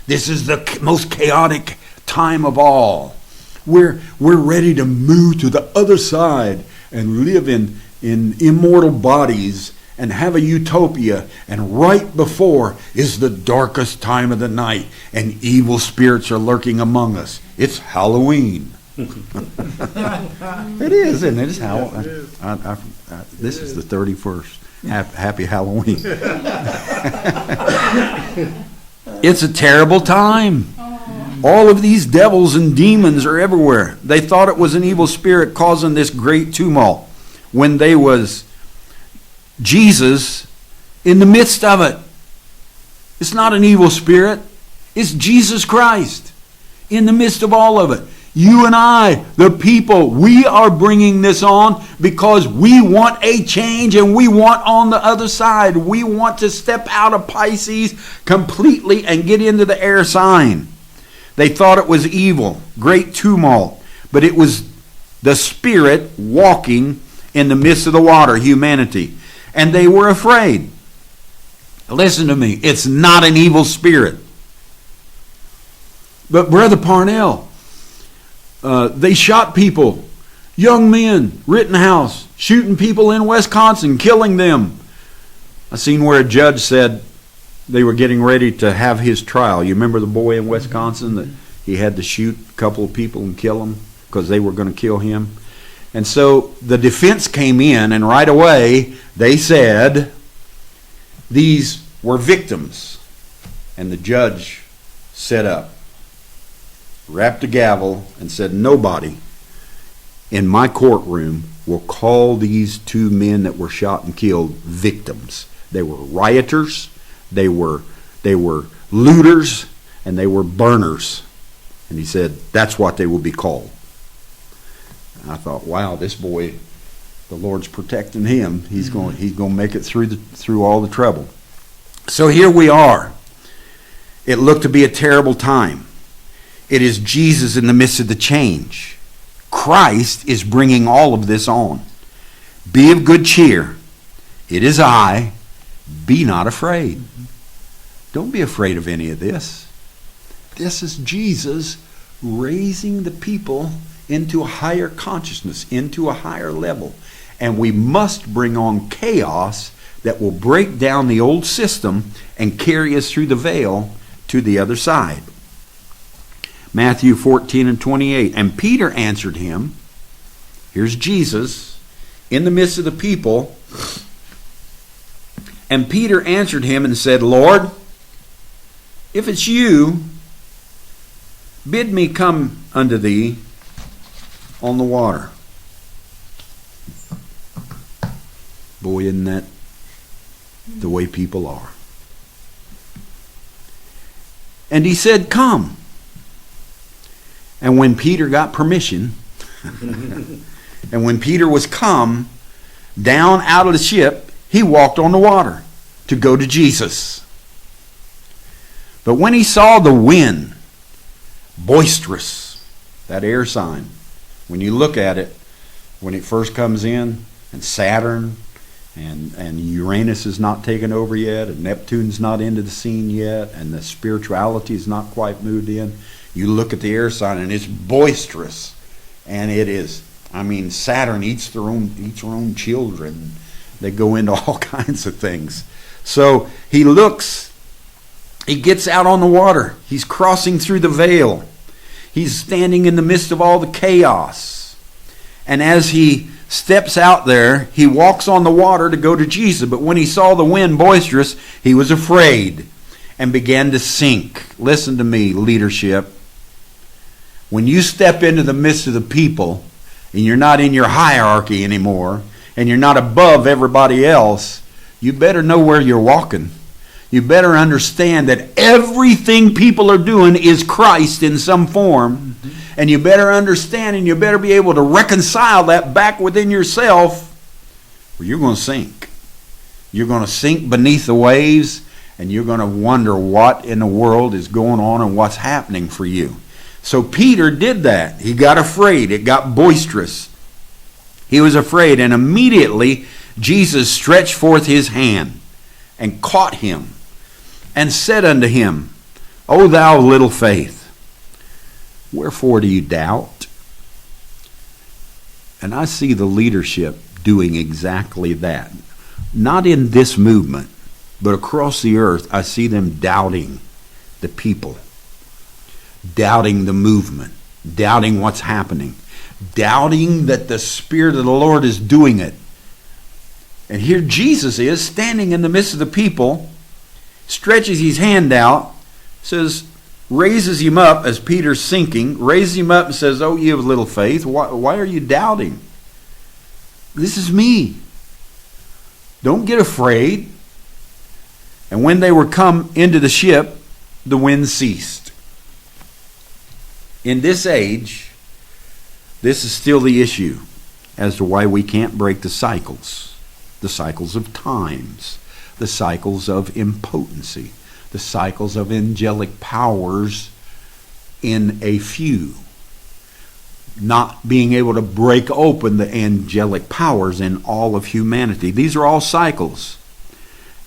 This is the most chaotic time of all. We're ready to move to the other side and live in immortal bodies and have a utopia. And right before is the darkest time of the night, and evil spirits are lurking among us. It's Halloween. It is, isn't it? It's Halloween. This is the 31st. Happy Halloween. It's a terrible time. All of these devils and demons are everywhere. They thought it was an evil spirit causing this great tumult when they was Jesus in the midst of it. It's not an evil spirit. It's Jesus Christ in the midst of all of it. You and I, the people, we are bringing this on because we want a change, and we want on the other side. We want to step out of Pisces completely and get into the air sign. They thought it was evil, great tumult, but it was the Spirit walking in the midst of the water, humanity. And they were afraid. Listen to me, it's not an evil spirit. But Brother Parnell, they shot people, young men, Rittenhouse, shooting people in Wisconsin, killing them. I seen where a judge said they were getting ready to have his trial. You remember the boy in Wisconsin that he had to shoot a couple of people and kill them because they were going to kill him? And so the defense came in, and right away they said these were victims. And the judge set up, rapped a gavel, and said, nobody in my courtroom will call these two men that were shot and killed victims. They were rioters, they were looters, and they were burners. And he said, that's what they will be called. And I thought, wow, this boy, the Lord's protecting him. He's going to make it through all the trouble. So here we are. It looked to be a terrible time. It is Jesus in the midst of the change. Christ is bringing all of this on. Be of good cheer. It is I. Be not afraid. Don't be afraid of any of this. This is Jesus raising the people into a higher consciousness, into a higher level. And we must bring on chaos that will break down the old system and carry us through the veil to the other side. Matthew 14:28. And Peter answered him, here's Jesus in the midst of the people. And Peter answered him and said, Lord, if it's you, bid me come unto thee on the water. Boy, isn't that the way people are? And he said, come. And when Peter got permission, and when Peter was come down out of the ship, he walked on the water to go to Jesus. But when he saw the wind, boisterous, that air sign, when you look at it, when it first comes in, and Saturn and Uranus is not taken over yet, and Neptune's not into the scene yet, and the spirituality is not quite moved in, you look at the air sign and it's boisterous. And it is, Saturn eats their own children. They go into all kinds of things. So he gets out on the water. He's crossing through the veil. He's standing in the midst of all the chaos. And as he steps out there, he walks on the water to go to Jesus. But when he saw the wind boisterous, he was afraid and began to sink. Listen to me, leadership. When you step into the midst of the people, and you're not in your hierarchy anymore, and you're not above everybody else, you better know where you're walking. You better understand that everything people are doing is Christ in some form. And you better understand, and you better be able to reconcile that back within yourself, or you're going to sink. You're going to sink beneath the waves, and you're going to wonder what in the world is going on and what's happening for you. So Peter did that. He got afraid. It got boisterous. He was afraid, and immediately Jesus stretched forth his hand and caught him and said unto him, O thou of little faith, wherefore do you doubt? And I see the leadership doing exactly that. Not in this movement, but across the earth, I see them doubting the people, doubting the movement, doubting what's happening, doubting that the Spirit of the Lord is doing it. And here Jesus is standing in the midst of the people, stretches his hand out, says, raises him up as Peter's sinking, raises him up and says, "Oh, you have little faith, why are you doubting? This is me. Don't get afraid." And when they were come into the ship, the wind ceased. In this age, this is still the issue as to why we can't break the cycles of times, the cycles of impotency, the cycles of angelic powers in a few. Not being able to break open the angelic powers in all of humanity. These are all cycles.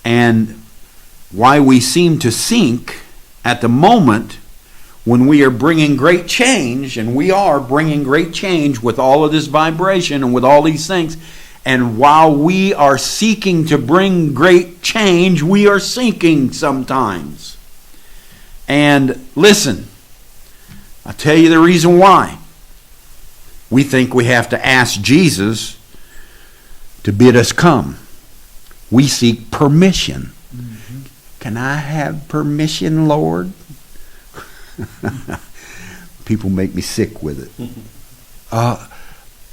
And why we seem to sink at the moment when we are bringing great change, and we are bringing great change with all of this vibration and with all these things, and while we are seeking to bring great change, we are sinking sometimes. And listen, I'll tell you the reason why. We think we have to ask Jesus to bid us come. We seek permission. Mm-hmm. Can I have permission, Lord? People make me sick with it.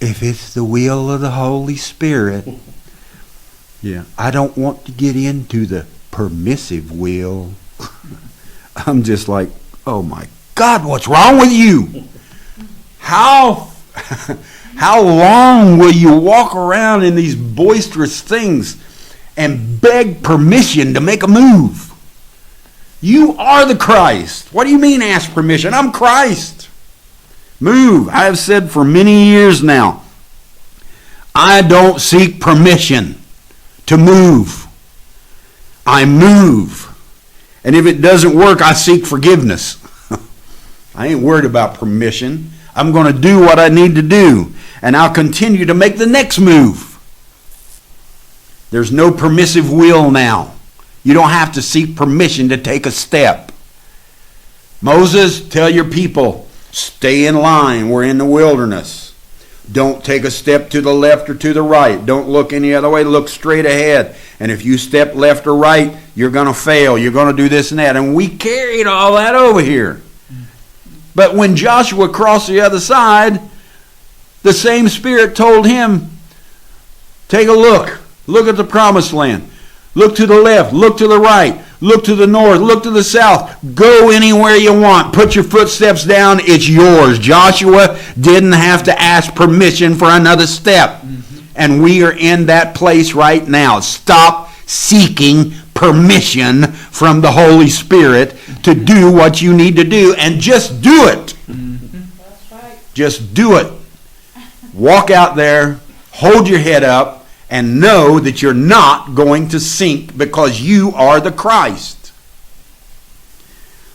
If it's the will of the Holy Spirit. Yeah, I don't want to get into the permissive will. I'm just like, oh my God, what's wrong with you? How long will you walk around in these boisterous things and beg permission to make a move? You are the Christ. What do you mean ask permission? I'm Christ. Move. I have said for many years now, I don't seek permission to move. I move. And if it doesn't work, I seek forgiveness. I ain't worried about permission. I'm going to do what I need to do. And I'll continue to make the next move. There's no permissive will now. You don't have to seek permission to take a step. Moses, tell your people, stay in line. We're in the wilderness. Don't take a step to the left or to the right. Don't look any other way. Look straight ahead. And if you step left or right, you're going to fail. You're going to do this and that. And we carried all that over here. But when Joshua crossed the other side, the same Spirit told him, take a look. Look at the promised land. Look to the left. Look to the right. Look to the north. Look to the south. Go anywhere you want. Put your footsteps down. It's yours. Joshua didn't have to ask permission for another step. Mm-hmm. And we are in that place right now. Stop seeking permission from the Holy Spirit to do what you need to do, and just do it. Mm-hmm. That's right. Just do it. Walk out there, hold your head up, and know that you're not going to sink because you are the Christ.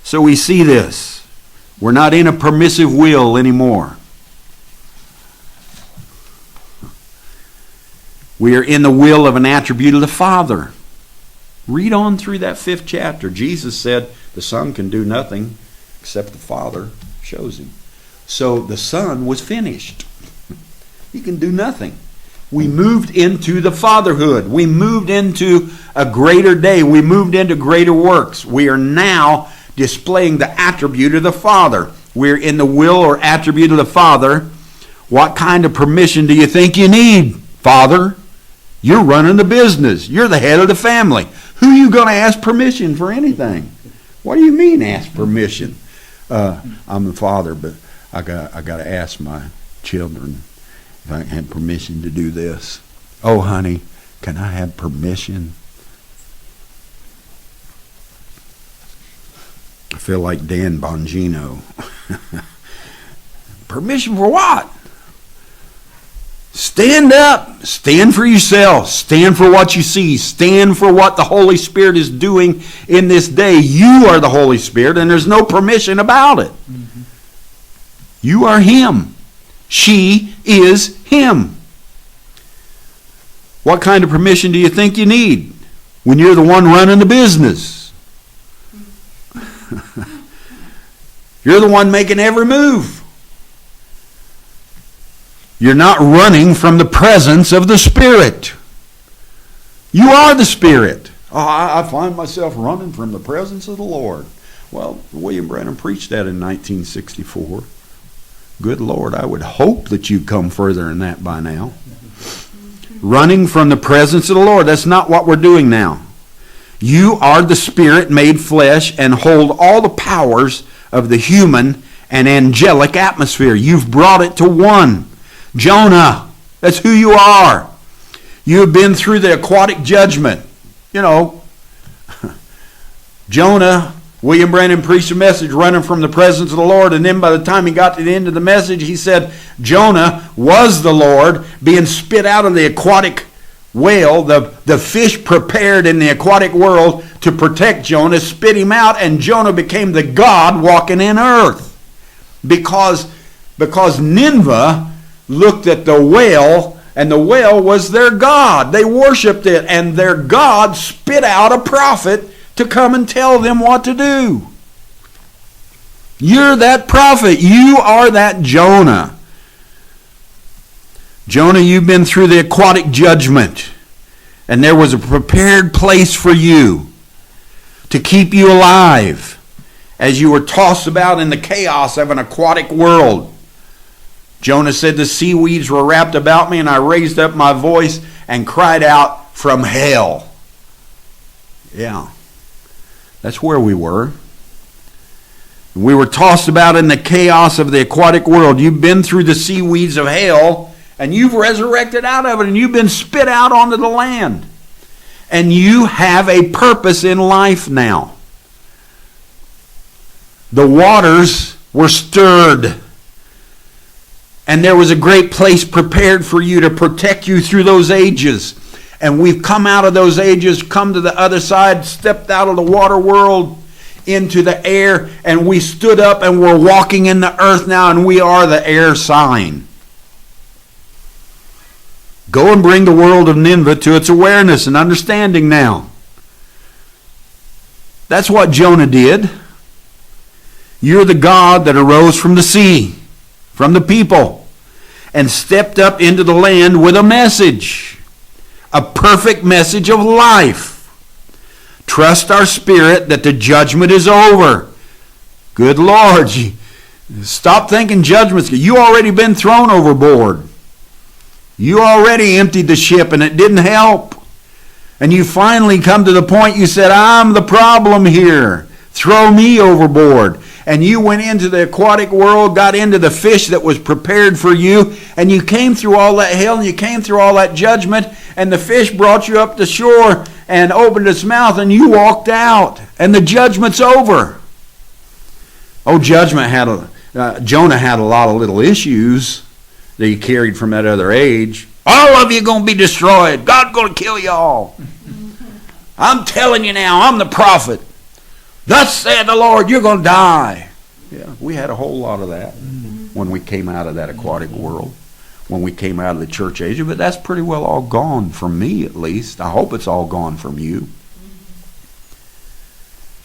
So we see this. We're not in a permissive will anymore. We are in the will of an attribute of the Father. Read on through that 5th chapter. Jesus said the Son can do nothing except the Father shows him. So the Son was finished. He can do nothing. We moved into the fatherhood. We moved into a greater day. We moved into greater works. We are now displaying the attribute of the Father. We're in the will or attribute of the Father. What kind of permission do you think you need, Father? You're running the business. You're the head of the family. Who are you going to ask permission for anything? What do you mean ask permission? I'm the father, but I got to ask my children if I can have permission to do this. Oh, honey, can I have permission? I feel like Dan Bongino. Permission for what? Stand up. Stand for yourself. Stand for what you see. Stand for what the Holy Spirit is doing in this day. You are the Holy Spirit, and there's no permission about it. Mm-hmm. You are Him. She is Him. What kind of permission do you think you need when you're the one running the business? You're the one making every move. You're not running from the presence of the Spirit. You are the Spirit. Oh, I find myself running from the presence of the Lord. Well, William Branham preached that in 1964. Good Lord, I would hope that you'd come further than that by now. Running from the presence of the Lord. That's not what we're doing now. You are the Spirit made flesh and hold all the powers of the human and angelic atmosphere. You've brought it to one. Jonah, that's who you are. You have been through the aquatic judgment. You know, Jonah, William Branham preached a message running from the presence of the Lord, and then by the time he got to the end of the message, he said, Jonah was the Lord being spit out of the aquatic whale. The fish prepared in the aquatic world to protect Jonah spit him out, and Jonah became the God walking in earth. Because Nineveh looked at the whale, and the whale was their god. They worshipped it, and their God spit out a prophet to come and tell them what to do. You're that prophet. You are that Jonah. Jonah, you've been through the aquatic judgment, and there was a prepared place for you to keep you alive as you were tossed about in the chaos of an aquatic world. Jonah said, the seaweeds were wrapped about me, and I raised up my voice and cried out from hell. Yeah, that's where we were. We were tossed about in the chaos of the aquatic world. You've been through the seaweeds of hell, and you've resurrected out of it, and you've been spit out onto the land. And you have a purpose in life now. The waters were stirred, and there was a great place prepared for you to protect you through those ages. And we've come out of those ages, come to the other side, stepped out of the water world into the air, and we stood up and we're walking in the earth now, and we are the air sign. Go and bring the world of Nineveh to its awareness and understanding now. That's what Jonah did. You're the God that arose from the sea, from the people, and stepped up into the land with a message, a perfect message of life. Trust our spirit that the judgment is over. Good Lord, stop thinking judgment's good. You already been thrown overboard. You already emptied the ship and it didn't help. And you finally come to the point you said, I'm the problem here. Throw me overboard. And you went into the aquatic world, got into the fish that was prepared for you, and you came through all that hell, and you came through all that judgment, and the fish brought you up to shore and opened its mouth, and you walked out, and the judgment's over. Oh, Jonah had a lot of little issues that he carried from that other age. All of you going to be destroyed. God's going to kill you all. I'm telling you now, I'm the prophet. Thus said the Lord, you're going to die. Yeah, we had a whole lot of that when we came out of that aquatic world, when we came out of the church age. But that's pretty well all gone from me, at least. I hope it's all gone from you.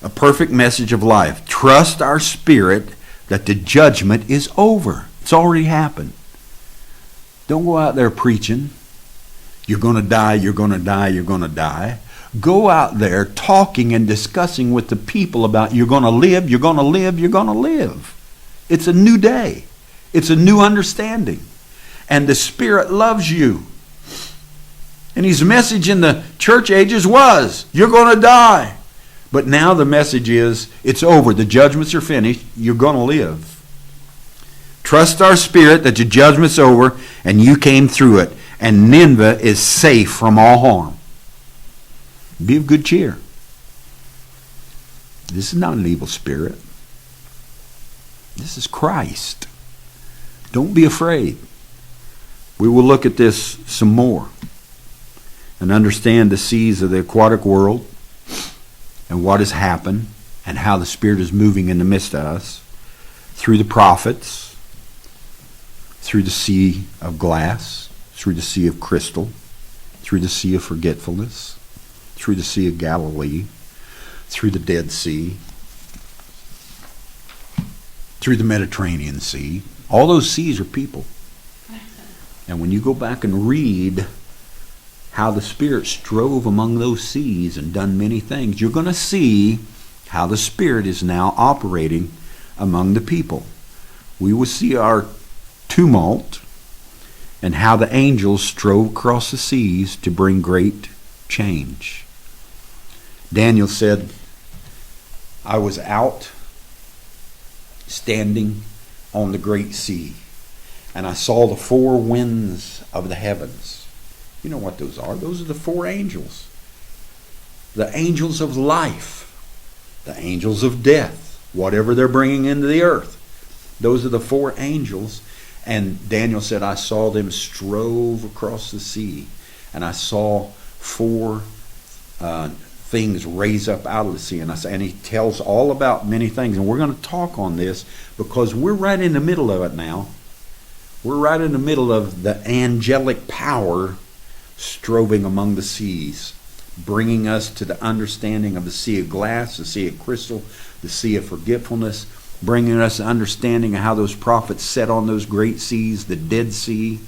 A perfect message of life. Trust our spirit that the judgment is over. It's already happened. Don't go out there preaching, you're going to die, you're going to die, you're going to die. Go out there talking and discussing with the people about you're going to live, you're going to live, you're going to live. It's a new day. It's a new understanding. And the Spirit loves you. And his message in the church ages was, you're going to die. But now the message is, it's over. The judgments are finished. You're going to live. Trust our spirit that your judgment's over and you came through it. And Nineveh is safe from all harm. Be of good cheer. This is not an evil spirit. This is Christ. Don't be afraid. We will look at this some more and understand the seas of the aquatic world and what has happened and how the Spirit is moving in the midst of us through the prophets, through the sea of glass, through the sea of crystal, through the sea of forgetfulness, through the sea of Galilee, through the Dead Sea, through the Mediterranean Sea. All those seas are people. And when you go back and read how the Spirit strove among those seas and done many things, you're going to see how the Spirit is now operating among the people. We will see our tumult and how the angels strove across the seas to bring great change. Daniel said, I was out standing on the great sea, and I saw the four winds of the heavens. You know what those are? Those are the four angels. The angels of life. The angels of death. Whatever they're bringing into the earth. Those are the four angels. And Daniel said, I saw them strove across the sea. And I saw four things raise up out of the sea. And he tells all about many things. And we're going to talk on this because we're right in the middle of it now. We're right in the middle of the angelic power stroving among the seas, bringing us to the understanding of the sea of glass, the sea of crystal, the sea of forgetfulness, bringing us an understanding of how those prophets set on those great seas, the Dead Sea,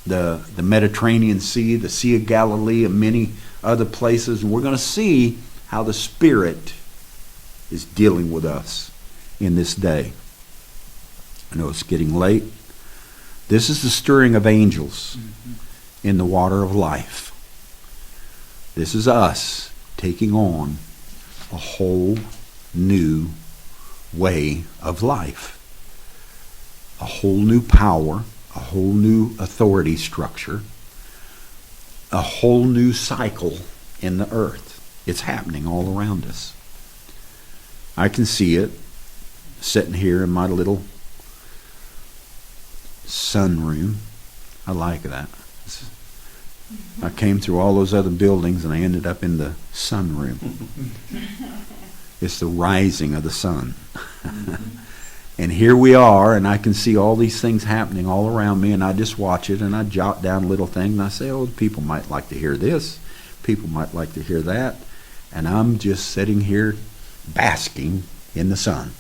the Mediterranean Sea, the Sea of Galilee, and many other places. And we're going to see how the Spirit is dealing with us in this day. I know it's getting late. This is the stirring of angels in the water of life. This is us taking on a whole new way of life. A whole new power, a whole new authority structure, a whole new cycle in the earth. It's happening all around us. I can see it sitting here in my little sunroom. I like that. I came through all those other buildings and I ended up in the sunroom. It's the rising of the sun. And here we are, and I can see all these things happening all around me, and I just watch it, and I jot down little things, and I say, oh, people might like to hear this. People might like to hear that. And I'm just sitting here basking in the sun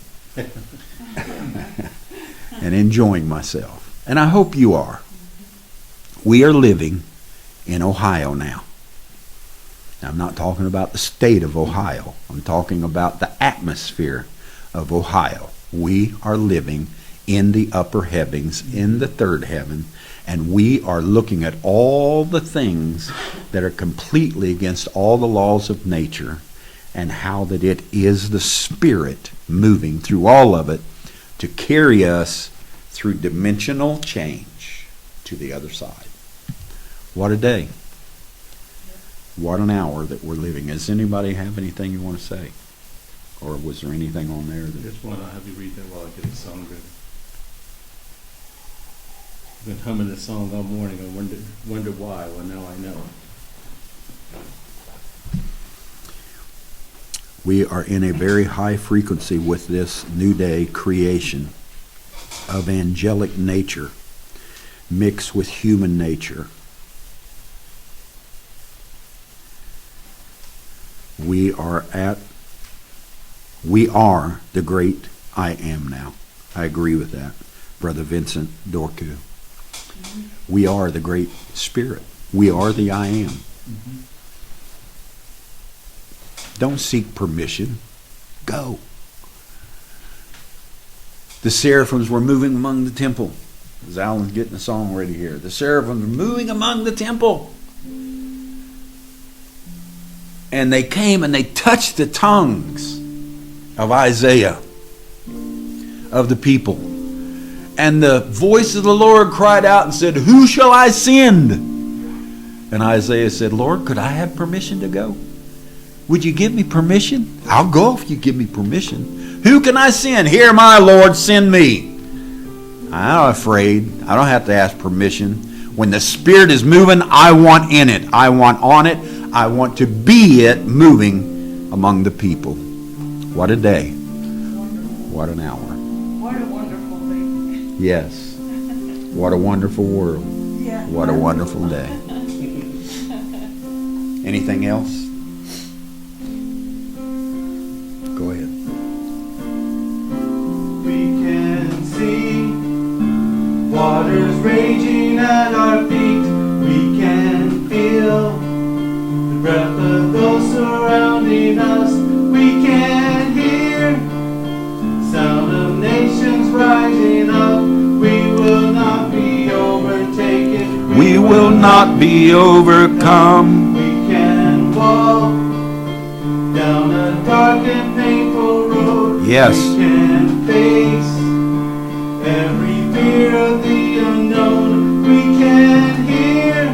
and enjoying myself. And I hope you are. We are living in Ohio now. Now, I'm not talking about the state of Ohio. I'm talking about the atmosphere of Ohio. We are living in the upper heavens, in the third heaven, and we are looking at all the things that are completely against all the laws of nature, and how that it is the Spirit moving through all of it to carry us through dimensional change to the other side. What a day. What an hour that we're living. Does anybody have anything you want to say? Or was there anything on there? Just want to have you read that while I get the song ready. I've been humming this song all morning. I wonder why. Well, now I know. We are in a very high frequency with this new day creation of angelic nature mixed with human nature. We are the great I am now. I agree with that, Brother Vincent Dorku. We are the great Spirit. We are the I am. Mm-hmm. Don't seek permission. Go. The seraphims were moving among the temple. As Alan's getting the song ready here. The seraphims were moving among the temple. And they came and they touched the tongues of Isaiah, of the people. And the voice of the Lord cried out and said, who shall I send? And Isaiah said, Lord, could I have permission to go? Would you give me permission? I'll go if you give me permission. Who can I send? Here, my Lord, send me. I'm not afraid. I don't have to ask permission. When the Spirit is moving, I want in it. I want on it. I want to be it moving among the people. What a day. What an hour. What a wonderful day. Yes. What a wonderful world. Yeah. What a wonderful day. Anything else? Go ahead. We can see waters raging at our feet. We can feel the breath of those surrounding us. We can hear sound of nations rising up. We will not be overtaken. We will not be overcome. We can walk down a dark and painful road. Yes. We can face every fear of the unknown. We can hear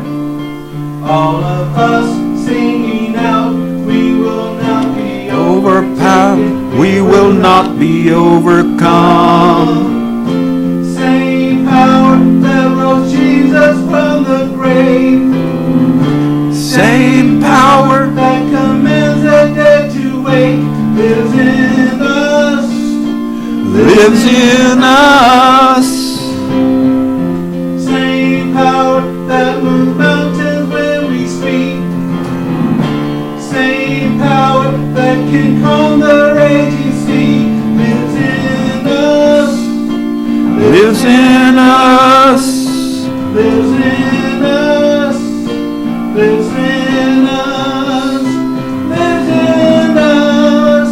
all of us singing out. We will not be Overpowered. We will not be overcome. Same power that rose Jesus from the grave. Same power. That commands the dead to wake lives in us. Lives in us. Same power that moves mountains when we speak. Same power that can calm the raging sea lives in us. Lives in us. Lives in us. Lives in us. Lives in us.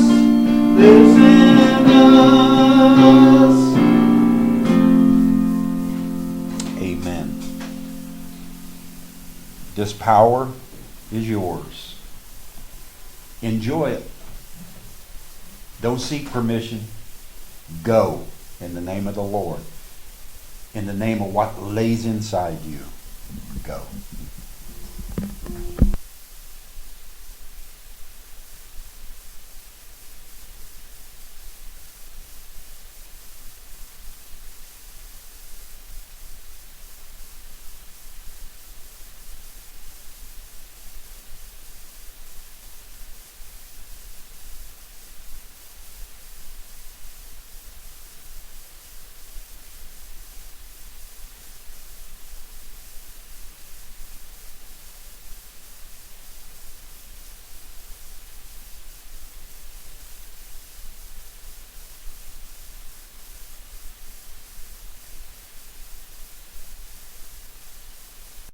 Lives in us. Amen. This power is yours. Enjoy it. Don't seek permission. Go in the name of the Lord. In the name of what lays inside you. Go.